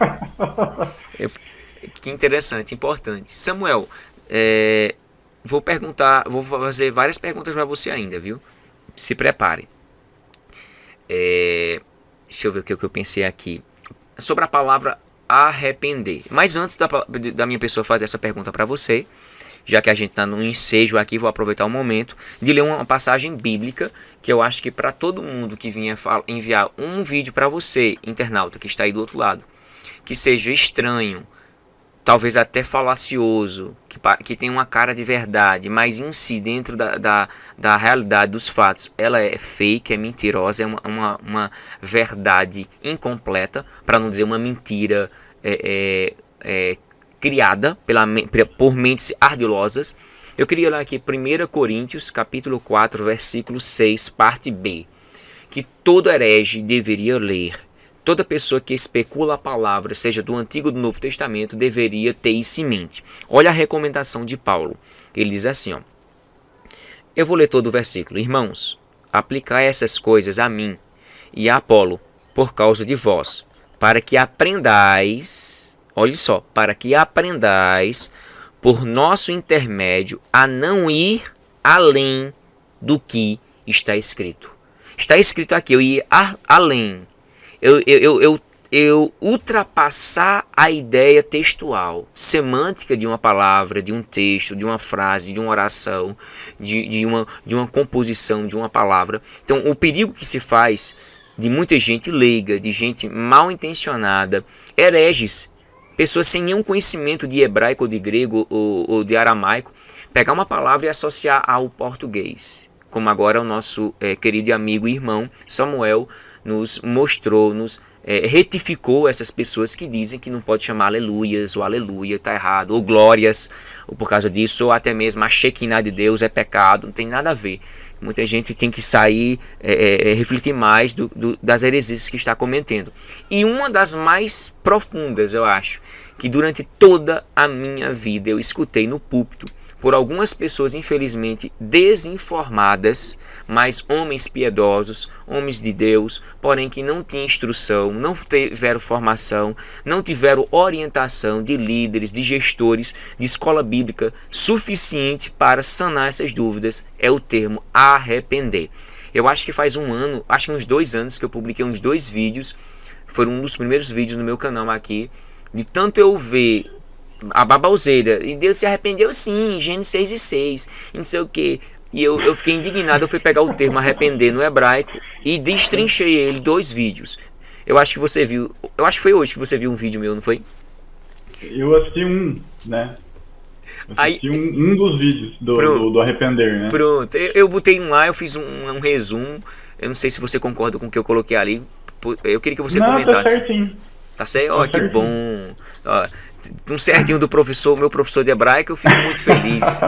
Que interessante, importante. Samuel, vou fazer várias perguntas para você ainda, viu? Se prepare. Deixa eu ver o que eu pensei aqui. Sobre a palavra arrepender. Mas antes da minha pessoa fazer essa pergunta para você, já que a gente está no ensejo aqui, vou aproveitar o momento de ler uma passagem bíblica que eu acho que para todo mundo que vinha enviar um vídeo para você, internauta, que está aí do outro lado, que seja estranho, talvez até falacioso, que tem uma cara de verdade, mas em si, dentro da realidade dos fatos, ela é fake, é mentirosa, é uma verdade incompleta, para não dizer uma mentira criada por mentes ardilosas. Eu queria ler aqui 1 Coríntios, capítulo 4, versículo 6, parte B, que todo herege deveria ler. Toda pessoa que especula a palavra, seja do Antigo ou do Novo Testamento, deveria ter isso em mente. Olha a recomendação de Paulo. Ele diz assim, ó. Eu vou ler todo o versículo. Irmãos, aplicai essas coisas a mim e a Apolo, por causa de vós, para que aprendais, olha só, para que aprendais por nosso intermédio a não ir além do que está escrito. Está escrito aqui, eu ir além. Eu ultrapassar a ideia textual, semântica de uma palavra, de um texto, de uma frase, de uma oração, de uma composição, de uma palavra. Então, o perigo que se faz de muita gente leiga, de gente mal intencionada, hereges, pessoas sem nenhum conhecimento de hebraico ou de grego ou de aramaico, pegar uma palavra e associar ao português. Como agora o nosso querido amigo e irmão Samuel nos mostrou, nos retificou essas pessoas que dizem que não pode chamar aleluias, ou aleluia está errado, ou glórias, ou por causa disso, ou até mesmo a Shekinah de Deus é pecado, não tem nada a ver. Muita gente tem que sair, refletir mais das heresias que está cometendo. E uma das mais profundas, eu acho, que durante toda a minha vida eu escutei no púlpito, por algumas pessoas infelizmente desinformadas, mas homens piedosos, homens de Deus, porém que não tinham instrução, não tiveram formação, não tiveram orientação de líderes, de gestores, de escola bíblica suficiente para sanar essas dúvidas, é o termo arrepender. Eu acho que faz um ano, acho que uns 2 anos que eu publiquei uns 2 vídeos, foram um dos primeiros vídeos no meu canal aqui, de tanto eu ver a babalzeira, e Deus se arrependeu sim, Gênesis 6:6, não sei o que, e eu fiquei indignado. Eu fui pegar o termo arrepender no hebraico e destrinchei ele 2 vídeos. Eu acho que você viu, eu acho que foi hoje que você viu um vídeo meu, não foi? Eu assisti né? Assisti um dos vídeos do arrepender, né? Pronto, eu botei um lá, eu fiz um resumo, eu não sei se você concorda com o que eu coloquei ali, eu queria que você comentasse. Tá certinho. Tá certo? Ó, que bom. Ó, um certinho do professor, meu professor de hebraico, eu fico muito feliz.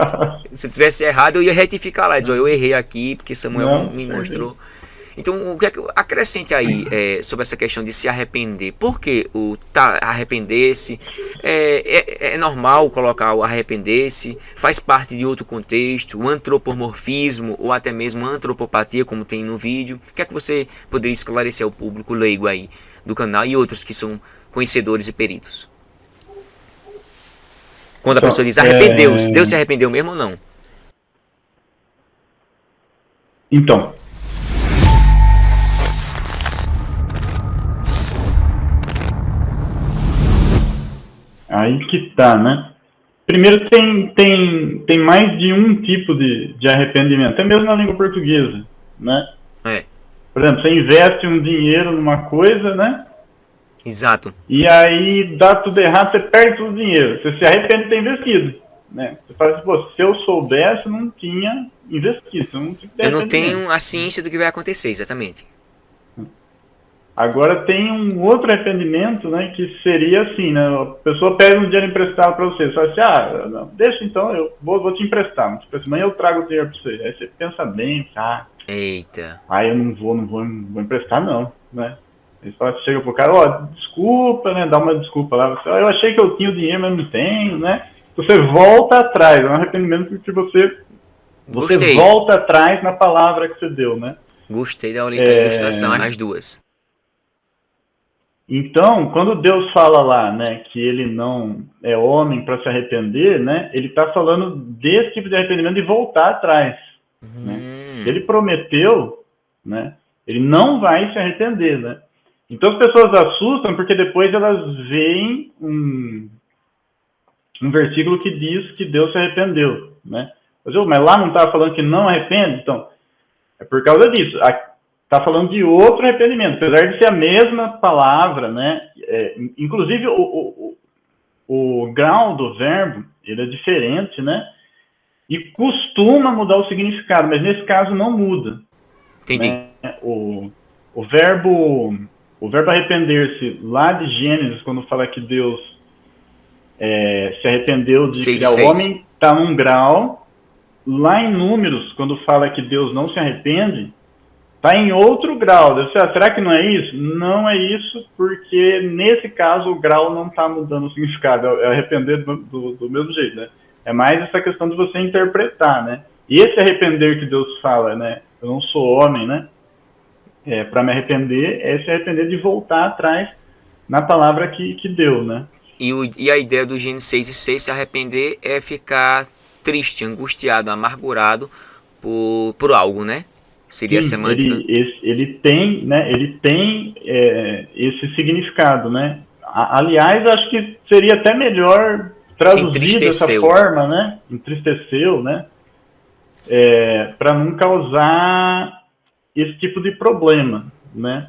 Se eu tivesse errado, eu ia retificar lá, dizer, eu errei aqui, porque Samuel me mostrou. Então, o que é que acrescente aí sobre essa questão de se arrepender? Por que arrepender-se? É normal colocar o arrepender-se? Faz parte de outro contexto? O antropomorfismo ou até mesmo antropopatia, como tem no vídeo? O que é que você poderia esclarecer ao público leigo aí do canal e outros que são conhecedores e peritos? Quando a pessoa diz arrependeu-se, Deus se arrependeu mesmo ou não? Então, aí que tá, né? Primeiro tem mais de um tipo de arrependimento, até mesmo na língua portuguesa, né? Por exemplo, você investe um dinheiro numa coisa, né? Exato. E aí dá tudo errado, você perde todo o dinheiro. Você se arrepende de ter investido, né? Você fala assim, pô, se eu soubesse, eu não tinha investido. Eu não tenho a ciência do que vai acontecer, exatamente. Agora tem um outro arrependimento, né, que seria assim, né, a pessoa pede um dinheiro emprestado para você, fala assim, não, deixa então, eu vou te emprestar, mas tipo, amanhã eu trago o dinheiro para você. Aí você pensa bem, eita. Aí eu não vou emprestar não, né. Aí você chega pro cara, desculpa, né, dá uma desculpa lá, eu achei que eu tinha o dinheiro, mas não tenho, né. Você volta atrás, é um arrependimento porque você volta atrás na palavra que você deu, né. Gostei da ilustração, as duas. Então, quando Deus fala lá, né, que ele não é homem para se arrepender, né, ele está falando desse tipo de arrependimento de voltar atrás. Né? Ele prometeu, né, ele não vai se arrepender, né. Então as pessoas assustam porque depois elas veem um versículo que diz que Deus se arrependeu, né. Mas lá não está falando que não arrepende? Então, é por causa disso. Está falando de outro arrependimento, apesar de ser a mesma palavra, né? Inclusive o grau do verbo ele é diferente, né? E costuma mudar o significado, mas nesse caso não muda. Entendi. Né? O verbo arrepender-se lá de Gênesis, quando fala que Deus se arrependeu de 6 e criar o 6. homem, está num grau. Lá em Números, quando fala que Deus não se arrepende, está em outro grau. Será que não é isso? Não é isso, porque nesse caso o grau não está mudando o significado. É arrepender do mesmo jeito, né? É mais essa questão de você interpretar, né? E esse arrepender que Deus fala, né? Eu não sou homem, né? Para me arrepender, é se arrepender de voltar atrás na palavra que deu, né? E a ideia do Gênesis 6 e 6, se arrepender, é ficar triste, angustiado, amargurado por algo, né? Seria a Sim, semântica. ele tem, né? Ele tem esse significado, né? Aliás, acho que seria até melhor traduzir dessa forma, né? Entristeceu, né? Para não causar esse tipo de problema, né?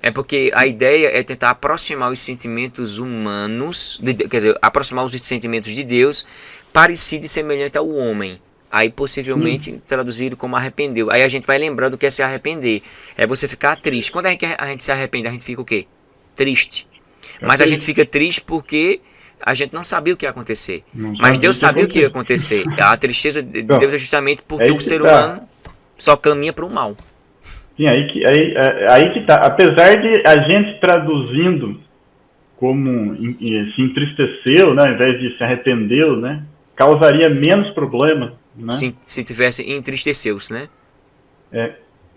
É porque a ideia é tentar aproximar os sentimentos humanos, quer dizer, aproximar os sentimentos de Deus, parecido e semelhante ao homem. Aí possivelmente traduzir como arrependeu. Aí a gente vai lembrar do que é se arrepender. É você ficar triste. Quando a gente se arrepende, a gente fica o quê? Triste. Mas a gente fica triste porque a gente não sabia o que ia acontecer. Mas Deus sabia o que ia acontecer. A tristeza de Deus é justamente porque o ser humano só caminha para o mal. Sim, aí que tá. Apesar de a gente traduzindo como se entristeceu, né, ao invés de se arrependeu, né, causaria menos problema, né? Se tivesse entristeceu-se, né?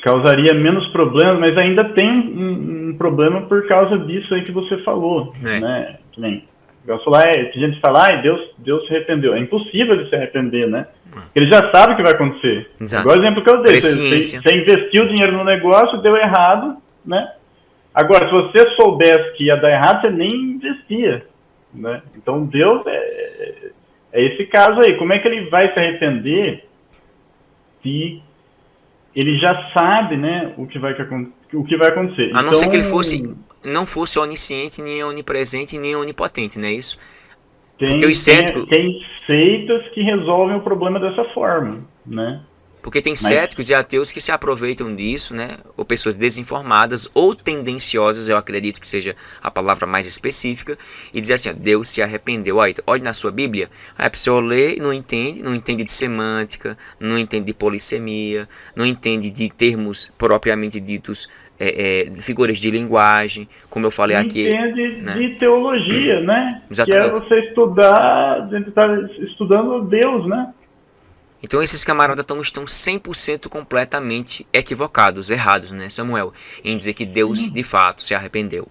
Causaria menos problema, mas ainda tem um problema por causa disso aí que você falou, né? Que nem a gente fala, Deus se arrependeu. É impossível ele se arrepender, né? Porque ele já sabe o que vai acontecer. Exato. Igual o exemplo que eu dei. Você investiu dinheiro no negócio, deu errado, né? Agora, se você soubesse que ia dar errado, você nem investia, né? Então, Deus é esse caso aí. Como é que ele vai se arrepender se ele já sabe, né, o que vai acontecer? A não ser que ele não fosse onisciente, nem onipresente, nem onipotente, não é isso? Porque os céticos... Tem seitas que resolvem o problema dessa forma, né? Porque tem céticos e ateus que se aproveitam disso, né? Ou pessoas desinformadas ou tendenciosas, eu acredito que seja a palavra mais específica, e dizer assim, ó, Deus se arrependeu. Olha na sua Bíblia, aí a pessoa lê e não entende de semântica, não entende de polissemia, não entende de termos propriamente ditos, figuras de linguagem, como eu falei aqui. Entende, né? De teologia, né? Exatamente. Que é você estar estudando Deus, né? Então esses camaradas estão 100% completamente equivocados, errados, né, Samuel? Em dizer que Deus de fato se arrependeu.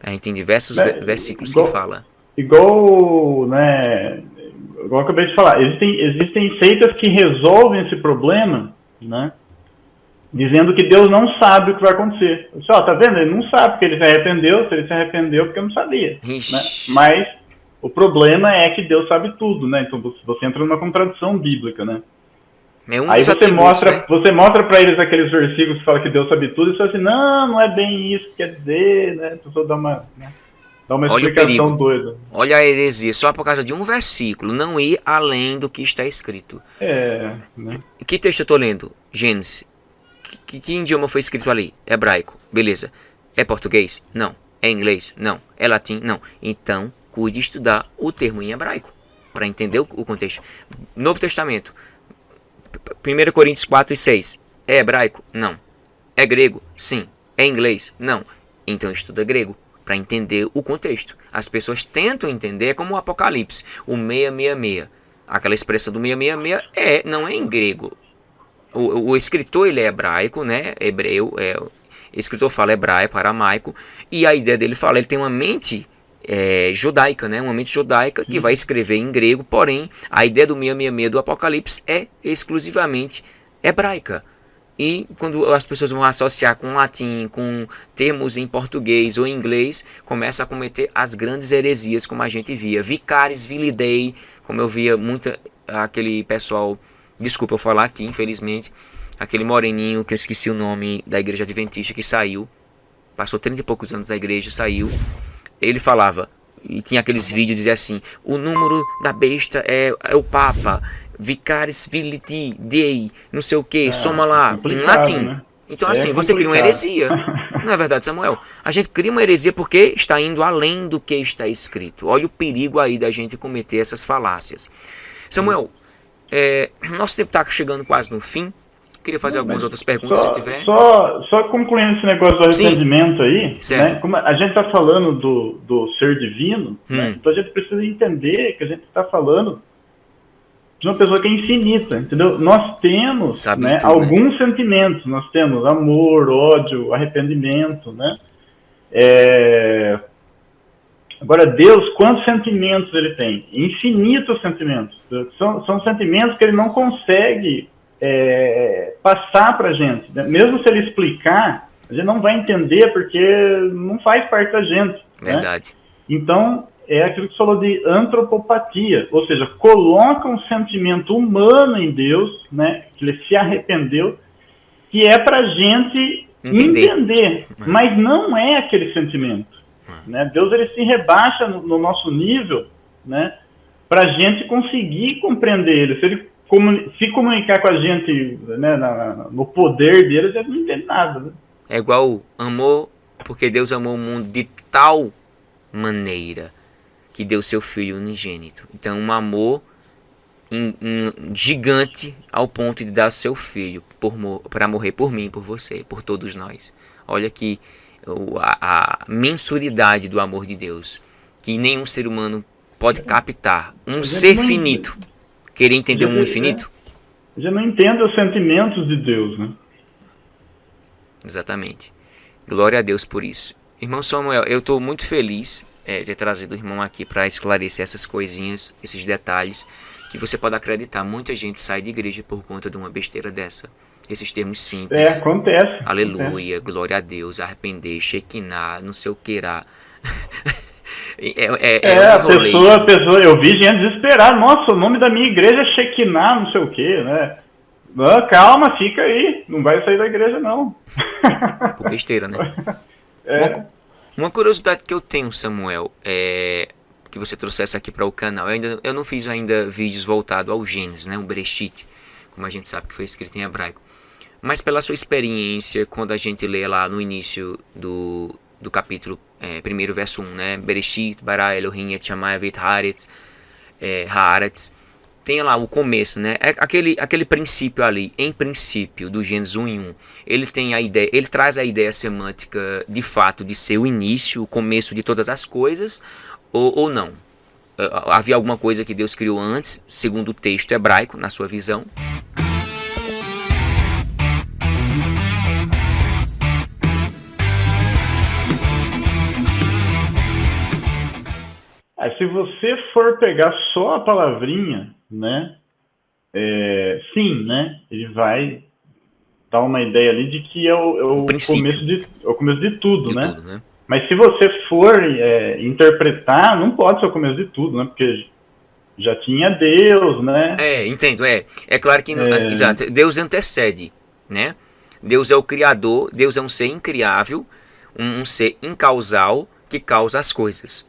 A gente tem diversos versículos que fala. Igual eu acabei de falar, existem seitas que resolvem esse problema, né? Dizendo que Deus não sabe o que vai acontecer. Tá vendo? Ele não sabe porque ele se arrependeu, se ele se arrependeu porque eu não sabia. Né? Mas o problema é que Deus sabe tudo, né? Então você entra numa contradição bíblica, né? Aí você mostra para eles aqueles versículos que falam que Deus sabe tudo e você fala assim, não é bem isso que quer dizer, né? A pessoa dá uma explicação doida. Olha a heresia, só por causa de um versículo, não ir além do que está escrito. Né? Que texto eu estou lendo? Gênesis. Que idioma foi escrito ali? Hebraico. Beleza. É português? Não. É inglês? Não. É latim? Não. Então, cuide de estudar o termo em hebraico, para entender o contexto. Novo Testamento. 1 Coríntios 4 e 6. É hebraico? Não. É grego? Sim. É inglês? Não. Então estuda grego, para entender o contexto. As pessoas tentam entender, é como o Apocalipse. O 666. Aquela expressão do 666 não é em grego. O escritor ele é hebraico, né? Hebreu. O escritor fala hebraico, aramaico. E a ideia dele fala, ele tem uma mente... judaica, né? Uma mente judaica que vai escrever em grego, porém a ideia do 666 do Apocalipse é exclusivamente hebraica. E quando as pessoas vão associar com latim, com termos em português ou em inglês, começa a cometer as grandes heresias, como a gente via. Vicaris Vilidei, como eu via muito aquele pessoal, desculpa eu falar aqui, infelizmente, aquele moreninho que eu esqueci o nome da igreja adventista que saiu, passou 30 e poucos anos da igreja, saiu. Ele falava, e tinha aqueles vídeos, dizia assim, o número da besta é o Papa, Vicaris Filii Dei, não sei o que, soma lá, em latim. Né? Então assim, você cria uma heresia. Não é verdade, Samuel? A gente cria uma heresia porque está indo além do que está escrito. Olha o perigo aí da gente cometer essas falácias. Samuel, nosso tempo está chegando quase no fim. Queria fazer algumas outras perguntas, se tiver. Só concluindo esse negócio do arrependimento aí, certo. né? Como a gente está falando do ser divino, né? Então a gente precisa entender que a gente está falando de uma pessoa que é infinita, entendeu? Nós temos, né, alguns sentimentos, nós temos amor, ódio, arrependimento, né? Agora, Deus, quantos sentimentos ele tem? Infinitos sentimentos. São sentimentos que ele não consegue passar para a gente, né? Mesmo se ele explicar, a gente não vai entender porque não faz parte da gente. Verdade. Né? Então, é aquilo que você falou de antropopatia, ou seja, coloca um sentimento humano em Deus, né, que ele se arrependeu, que é para a gente entender, mas não é aquele sentimento. Né? Deus ele se rebaixa no nosso nível, né, para a gente conseguir compreender ele. Se ele se comunicar com a gente, né, no poder dele, a gente não entende nada. Né? É igual amor, porque Deus amou o mundo de tal maneira que deu seu Filho unigênito. Então, um amor gigante ao ponto de dar seu Filho para morrer por mim, por você, por todos nós. Olha aqui a mensuridade do amor de Deus, que nenhum ser humano pode captar. Um ser finito querer entender um infinito? Já não entende os sentimentos de Deus, né? Exatamente. Glória a Deus por isso. Irmão Samuel, eu estou muito feliz de ter trazido o irmão aqui para esclarecer essas coisinhas, esses detalhes, que você pode acreditar. Muita gente sai de igreja por conta de uma besteira dessa. Esses termos simples. Acontece. Aleluia, glória a Deus, arrepender, shekinah, não sei o que lá. A pessoa, eu vi gente desesperada. Nossa, o nome da minha igreja é Shekinah, não sei o que, né? Não, calma, fica aí. Não vai sair da igreja, não. Por besteira, né? Uma curiosidade que eu tenho, Samuel, que você trouxesse aqui para o canal. Eu não fiz ainda vídeos voltados ao Gênesis, né? O Bereshit, como a gente sabe que foi escrito em hebraico. Mas pela sua experiência, quando a gente lê lá no início do capítulo 1, verso 1, né? Bereshit, bara Elohim, et shamayim veit haaretz. Tem lá o começo, né? Aquele princípio ali, em princípio, do Gênesis 1:1. Ele traz a ideia semântica, de fato, de ser o início, o começo de todas as coisas, ou não? Havia alguma coisa que Deus criou antes, segundo o texto hebraico, na sua visão? Se você for pegar só a palavrinha, né, sim, né, ele vai dar uma ideia ali de que é o começo de tudo, né? Tudo, né? Mas se você for interpretar, não pode ser o começo de tudo, né? Porque já tinha Deus, né? Entendo, É claro que, exato, Deus antecede, né? Deus é o Criador, Deus é um ser incriável, um ser incausal que causa as coisas,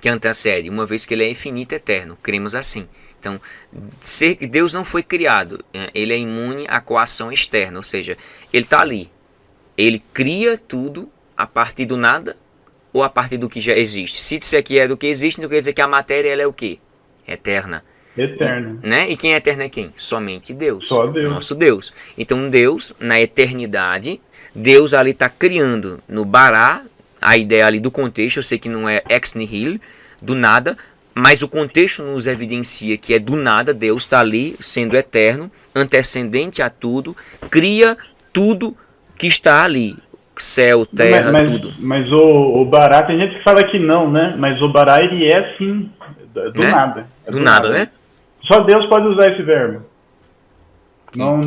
que antecede, uma vez que ele é infinito e eterno, cremos assim. Então, Deus não foi criado, ele é imune à coação externa, ou seja, ele está ali, ele cria tudo a partir do nada ou a partir do que já existe. Se disser que é do que existe, então quer dizer que a matéria ela é o quê? Eterna. Eterna. Né? E quem é eterno é quem? Somente Deus. Só Deus. Nosso Deus. Então Deus, na eternidade, Deus ali está criando no Bará, a ideia ali do contexto, eu sei que não é ex nihilo, do nada, mas o contexto nos evidencia que é do nada, Deus está ali, sendo eterno, antecedente a tudo, cria tudo que está ali, céu, terra, tudo. Mas o Bará, tem gente que fala que não, né? Mas o Bará, ele é sim, do nada. Do nada, né? Só Deus pode usar esse verbo. Não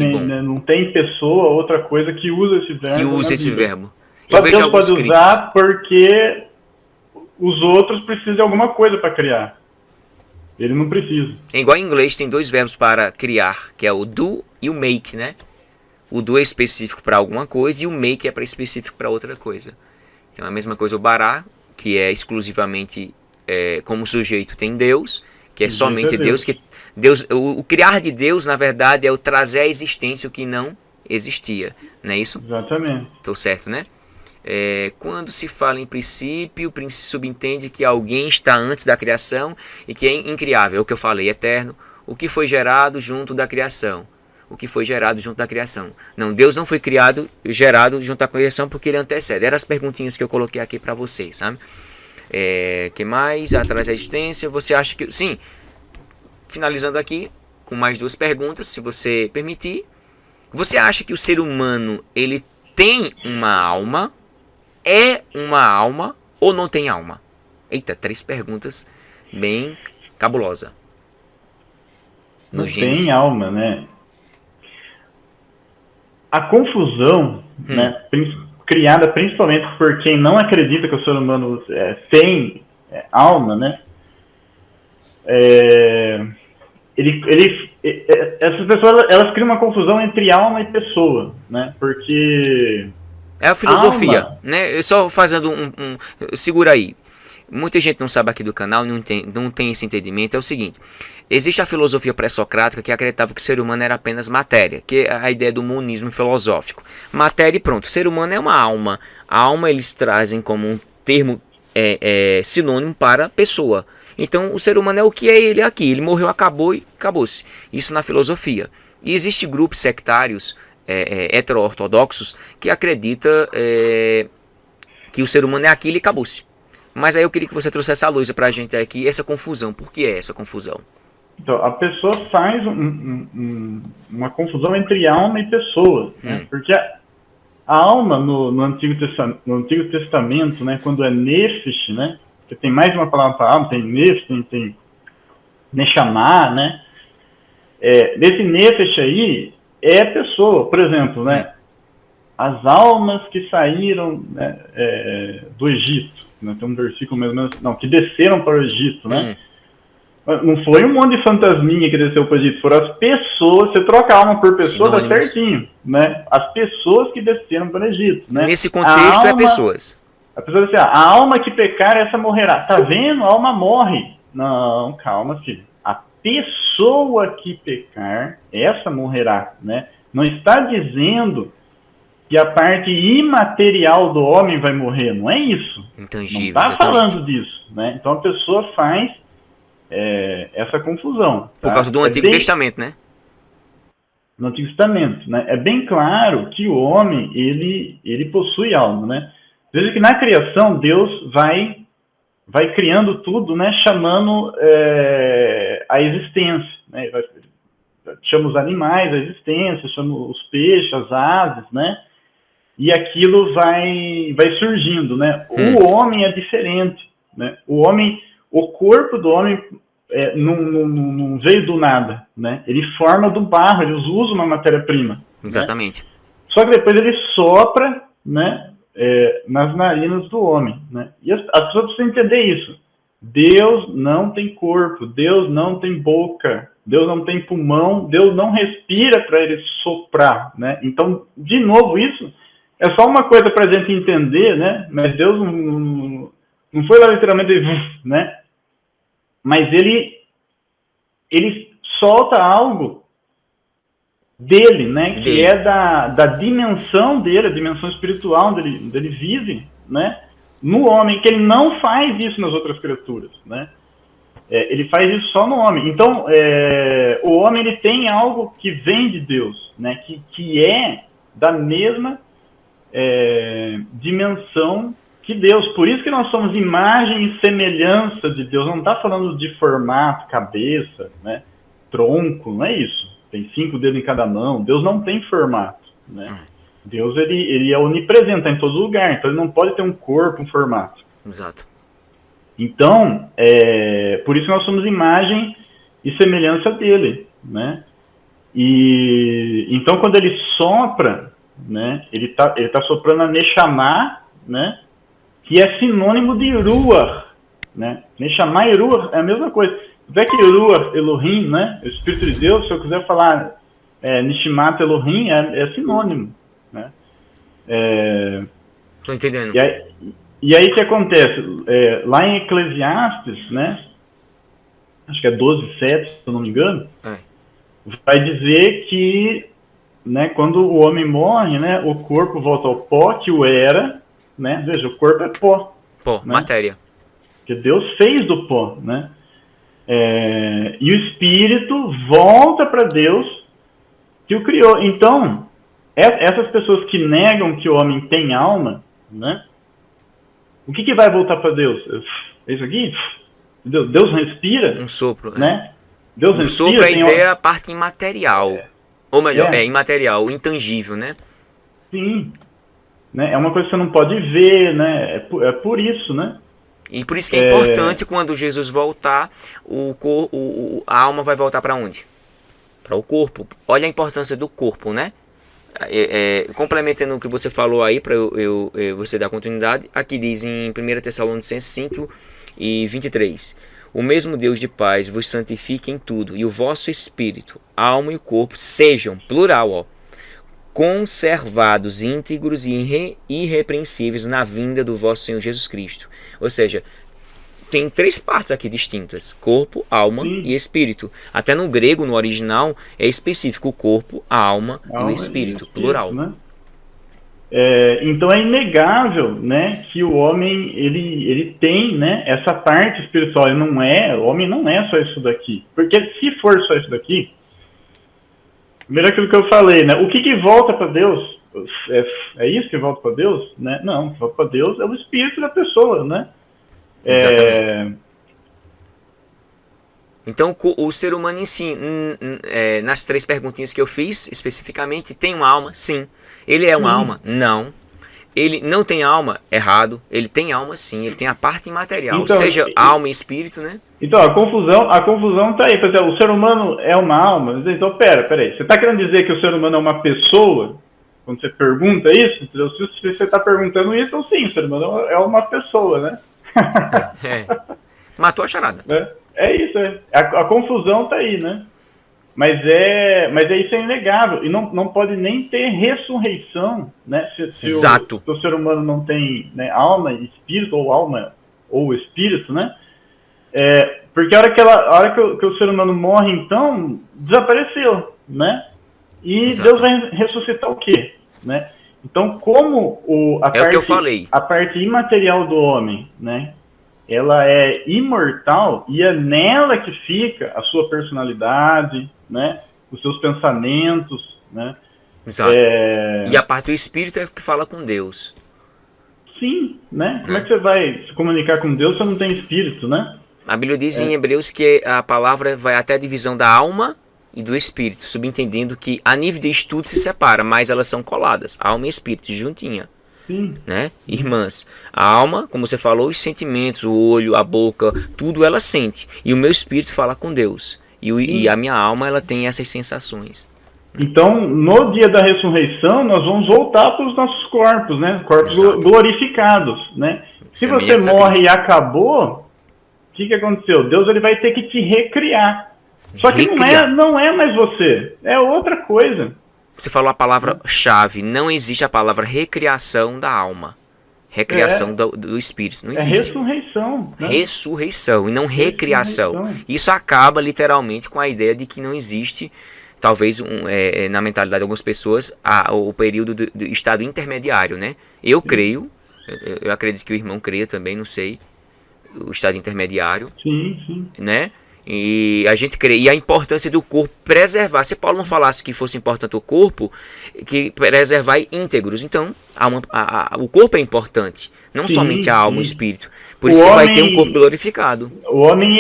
tem pessoa, outra coisa que usa esse verbo. Que usa esse verbo. Só Deus pode usar porque os outros precisam de alguma coisa para criar. Ele não precisa. É igual em inglês, tem dois verbos para criar, que é o do e o make, né? O do é específico para alguma coisa e o make é para específico para outra coisa. Então é a mesma coisa o bará, que é exclusivamente como sujeito tem Deus, que é somente Deus. O criar de Deus, na verdade, é o trazer à existência o que não existia. Não é isso? Exatamente. Estou certo, né? Quando se fala em princípio, subentende que alguém está antes da criação e que é incriável, é o que eu falei, eterno, o que foi gerado junto da criação. O que foi gerado junto da criação. Não, Deus não foi gerado junto da criação porque ele antecede. Eram as perguntinhas que eu coloquei aqui para vocês, sabe? Que mais? Atrás da existência, você acha que... Sim, finalizando aqui com mais duas perguntas, se você permitir. Você acha que o ser humano, ele tem uma alma? É uma alma ou não tem alma? Eita, 3 perguntas bem cabulosa. Não tem alma, né? A confusão, né, criada principalmente por quem não acredita que o ser humano tem alma, né? Essas pessoas, elas criam uma confusão entre alma e pessoa, né? Porque é a filosofia, né? Eu só fazendo segura aí. Muita gente não sabe aqui do canal, não tem esse entendimento. É o seguinte: existe a filosofia pré-socrática que acreditava que o ser humano era apenas matéria, que é a ideia do monismo filosófico. Matéria e pronto. O ser humano é uma alma. A alma eles trazem como um termo sinônimo para pessoa. Então o ser humano é o que é ele aqui. Ele morreu, acabou e acabou-se. Isso na filosofia. E existem grupos sectários hetero-ortodoxos que acreditam que o ser humano é aquilo e acabou-se. Mas aí eu queria que você trouxesse a luz pra gente aqui, essa confusão. Por que é essa confusão? Então, a pessoa faz uma confusão entre alma e pessoa. Né? Porque a alma no Antigo Testamento, né, quando é nefesh, né, porque tem mais uma palavra para alma, tem nefesh, tem neshama, né? Desse nefesh aí é a pessoa. Por exemplo, né, as almas que saíram, né, do Egito. Né, tem um versículo mais ou menos, não, que desceram para o Egito, né? Não foi um monte de fantasminha que desceu para o Egito, foram as pessoas, você troca a alma por pessoa, dá certinho, né? As pessoas que desceram para o Egito, né? Nesse contexto pessoas. A pessoa diz assim, a alma que pecar, essa morrerá. Tá vendo? A alma morre. Não, calma, filho. A pessoa que pecar, essa morrerá, né? Não está dizendo que a parte imaterial do homem vai morrer, não é isso. Intangível, não está falando disso, né? Então a pessoa faz essa confusão. Por causa do Antigo Testamento, né? No Antigo Testamento, né? É bem claro que o homem, ele possui alma, né? Veja que na criação Deus vai criando tudo, né? Chamando a existência, né? Chama os animais a existência, chama os peixes, as aves, né? E aquilo vai surgindo, né? O homem é diferente, né? O corpo do homem não veio do nada, né? Ele forma do barro, ele usa uma matéria-prima. Exatamente. Né? Só que depois ele sopra, né? Nas narinas do homem, né? E as pessoas precisam entender isso. Deus não tem corpo, Deus não tem boca, Deus não tem pulmão, Deus não respira para ele soprar, né? Então, de novo, isso é só uma coisa para a gente entender, né? Mas Deus não foi lá literalmente, né? Mas ele solta algo dele, né? Que é da dimensão dele, a dimensão espiritual onde ele vive, né? No homem, que ele não faz isso nas outras criaturas, né? Ele faz isso só no homem. Então, o homem ele tem algo que vem de Deus, né? Que é da mesma dimensão que Deus. Por isso que nós somos imagem e semelhança de Deus. Não está falando de formato, cabeça, né? Tronco, não é isso. Tem 5 dedos em cada mão. Deus não tem formato, né? Deus ele é onipresente, está em todo lugar. Então ele não pode ter um corpo, um formato. Exato. Então, por isso nós somos imagem e semelhança dele, né? E então quando ele sopra, né? Ele tá soprando a Neshama, né? Que é sinônimo de Ruach, né? Neshama e Ruach é a mesma coisa. Até que Ruach, Elohim, né? O Espírito de Deus, se eu quiser falar Nishimat Elohim, é sinônimo, né? Tô entendendo. E aí o que acontece? Lá em Eclesiastes, né? Acho que é 12:7, se eu não me engano, vai dizer que, né, quando o homem morre, né, o corpo volta ao pó que o era, né? Veja, o corpo é pó. Pó, né? matéria. Que Deus fez do pó, né? E o espírito volta para Deus que o criou. Então, essas pessoas que negam que o homem tem alma, né? O que vai voltar para Deus? É isso aqui? Deus respira? Um sopro, né? Deus um respira, sopro é a ideia, a parte imaterial. Ou melhor, imaterial, o intangível, né? Sim. Né? É uma coisa que você não pode ver, né? É por isso, né? E por isso que é importante, quando Jesus voltar, a alma vai voltar para onde? Para o corpo. Olha a importância do corpo, né? Complementando o que você falou aí, para você dar continuidade, aqui diz em 1 Tessalonicenses 5 e 23: o mesmo Deus de paz vos santifique em tudo, e o vosso espírito, alma e corpo sejam, plural, conservados, íntegros e irrepreensíveis na vinda do vosso Senhor Jesus Cristo. Ou seja, tem três partes aqui distintas: corpo, alma e espírito. Até no grego, no original, é específico: o corpo, a alma e o espírito, plural. Né? Então é inegável, né, que o homem ele tem, né, essa parte espiritual. O homem não é só isso daqui. Porque se for só isso daqui, primeiro aquilo que eu falei, né, o que volta para Deus? É isso que volta para Deus? Né? Não, o que volta para Deus é o espírito da pessoa, né? Exatamente. Então, o ser humano em si, nas três perguntinhas que eu fiz, especificamente, tem uma alma? Sim. Ele é uma alma? Não. Ele não tem alma? Errado. Ele tem alma, sim. Ele tem a parte imaterial, então, seja alma e espírito, né? Então, a confusão tá aí. Por exemplo, o ser humano é uma alma? Então, peraí. Você está querendo dizer que o ser humano é uma pessoa? Quando você pergunta isso, entendeu? Se você está perguntando isso, então sim, o ser humano é uma pessoa, né? Matou a charada. É isso, a confusão tá aí, né? Mas isso é inegável. E não pode nem ter ressurreição, né? Se o ser humano não tem, né, alma e espírito, ou alma ou espírito, né? Porque a hora que o ser humano morre, então, desapareceu, né? E Deus vai ressuscitar o quê? Né? Então, como a parte imaterial do homem, né, ela é imortal, e é nela que fica a sua personalidade, né, os seus pensamentos, né? Exato. E a parte do espírito é que fala com Deus. Sim, né? Como é que você vai se comunicar com Deus se você não tem espírito, né? A Bíblia diz em Hebreus que a palavra vai até a divisão da alma e do espírito, subentendendo que a nível de estudo se separa, mas elas são coladas, alma e espírito, juntinha. Sim. Né? Irmãs, a alma, como você falou, os sentimentos, o olho, a boca, tudo ela sente. E o meu espírito fala com Deus. E a minha alma, ela tem essas sensações. Então, no dia da ressurreição, nós vamos voltar para os nossos corpos, né? Corpos glorificados, né? Se você morre e acabou, o que aconteceu? Deus ele vai ter que te recriar. Só que não é mais você, é outra coisa. Você falou a palavra-chave, não existe a palavra recriação da alma. Recriação do espírito, não existe. Ressurreição. Né? Ressurreição e não recriação. Isso acaba literalmente com a ideia de que não existe, talvez na mentalidade de algumas pessoas, o período do estado intermediário, né? Eu creio, eu acredito que o irmão creia também, não sei, o estado intermediário. Sim. Né? E a gente crê, e a importância do corpo preservar. Se Paulo não falasse que fosse importante o corpo, que preservar íntegros, então o corpo é importante, não somente a alma e o espírito. Por isso que vai ter um corpo glorificado. O homem,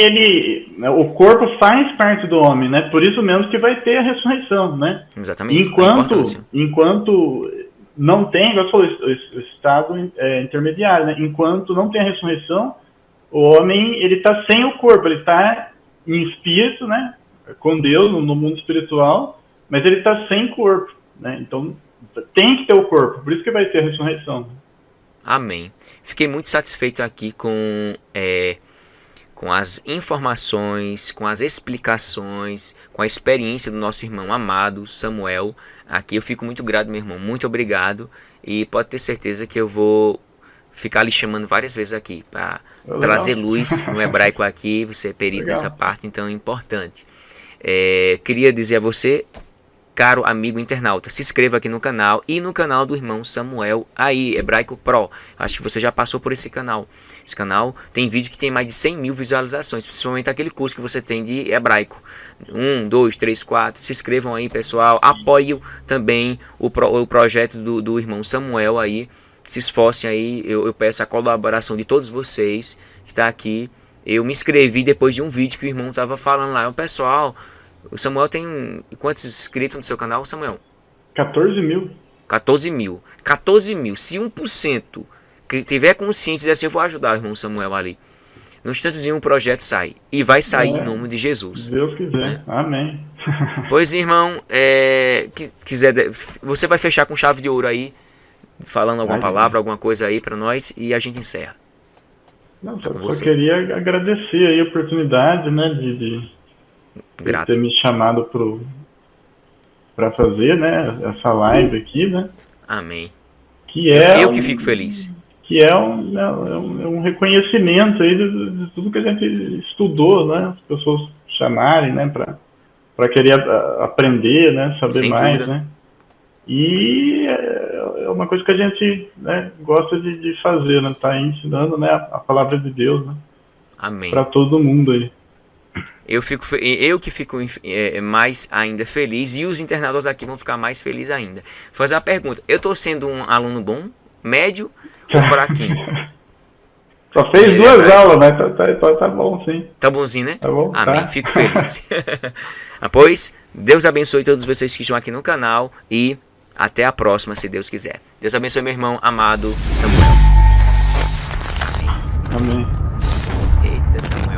o corpo faz parte do homem, né? Por isso mesmo que vai ter a ressurreição, né? Exatamente. Enquanto não tem, igual você falou, o estado intermediário, né? Enquanto não tem a ressurreição, o homem ele está sem o corpo, ele está em espírito, né, com Deus, no mundo espiritual, mas ele está sem corpo, né? Então tem que ter o corpo, por isso que vai ter a ressurreição. Amém. Fiquei muito satisfeito aqui com as informações, com as explicações, com a experiência do nosso irmão amado Samuel. Aqui eu fico muito grato, meu irmão, muito obrigado, e pode ter certeza que eu vou ficar lhe chamando várias vezes aqui para trazer luz no hebraico aqui. Você é perito nessa parte, então é importante. Queria dizer a você, caro amigo internauta, se inscreva aqui no canal e no canal do irmão Samuel aí, Hebraico Pro. Acho que você já passou por esse canal. Esse canal tem vídeo que tem mais de 100 mil visualizações, principalmente aquele curso que você tem de hebraico. 1, 2, 3, 4. Se inscrevam aí, pessoal. Apoiem também o projeto do irmão Samuel aí. Se esforcem aí. Eu peço a colaboração de todos vocês que está aqui. Eu me inscrevi depois de um vídeo que o irmão estava falando lá. Pessoal, o Samuel tem quantos inscritos no seu canal, Samuel? 14 mil. 14 mil. 14 mil. Se 1% que tiver consciência e dizer assim, eu vou ajudar o irmão Samuel ali. No instantezinho o projeto sai. E vai sair em nome de Jesus. Se Deus quiser. Amém. Pois, irmão, você vai fechar com chave de ouro aí, falando alguma palavra, alguma coisa aí para nós e a gente encerra. Não, só queria agradecer aí a oportunidade, né, de ter me chamado para fazer, né, essa live aqui, né? Amém. Eu que fico feliz. Que é um reconhecimento aí de tudo que a gente estudou, né? As pessoas chamarem, né, para querer aprender, né, saber Sem mais, dúvida. né? E é uma coisa que a gente, né, gosta de fazer, né? Tá aí ensinando, né, a palavra de Deus, né? Amém. Para todo mundo aí. Eu que fico mais ainda feliz e os internautas aqui vão ficar mais felizes ainda. Vou fazer a pergunta: eu estou sendo um aluno bom, médio ou fraquinho? Só fez duas aulas, né? Tá bom, sim. Tá bonzinho, né? Tá bom. Amém. Tá. Fico feliz. Pois, Deus abençoe todos vocês que estão aqui no canal e até a próxima, se Deus quiser. Deus abençoe meu irmão amado Samuel. Amém. Eita, Samuel.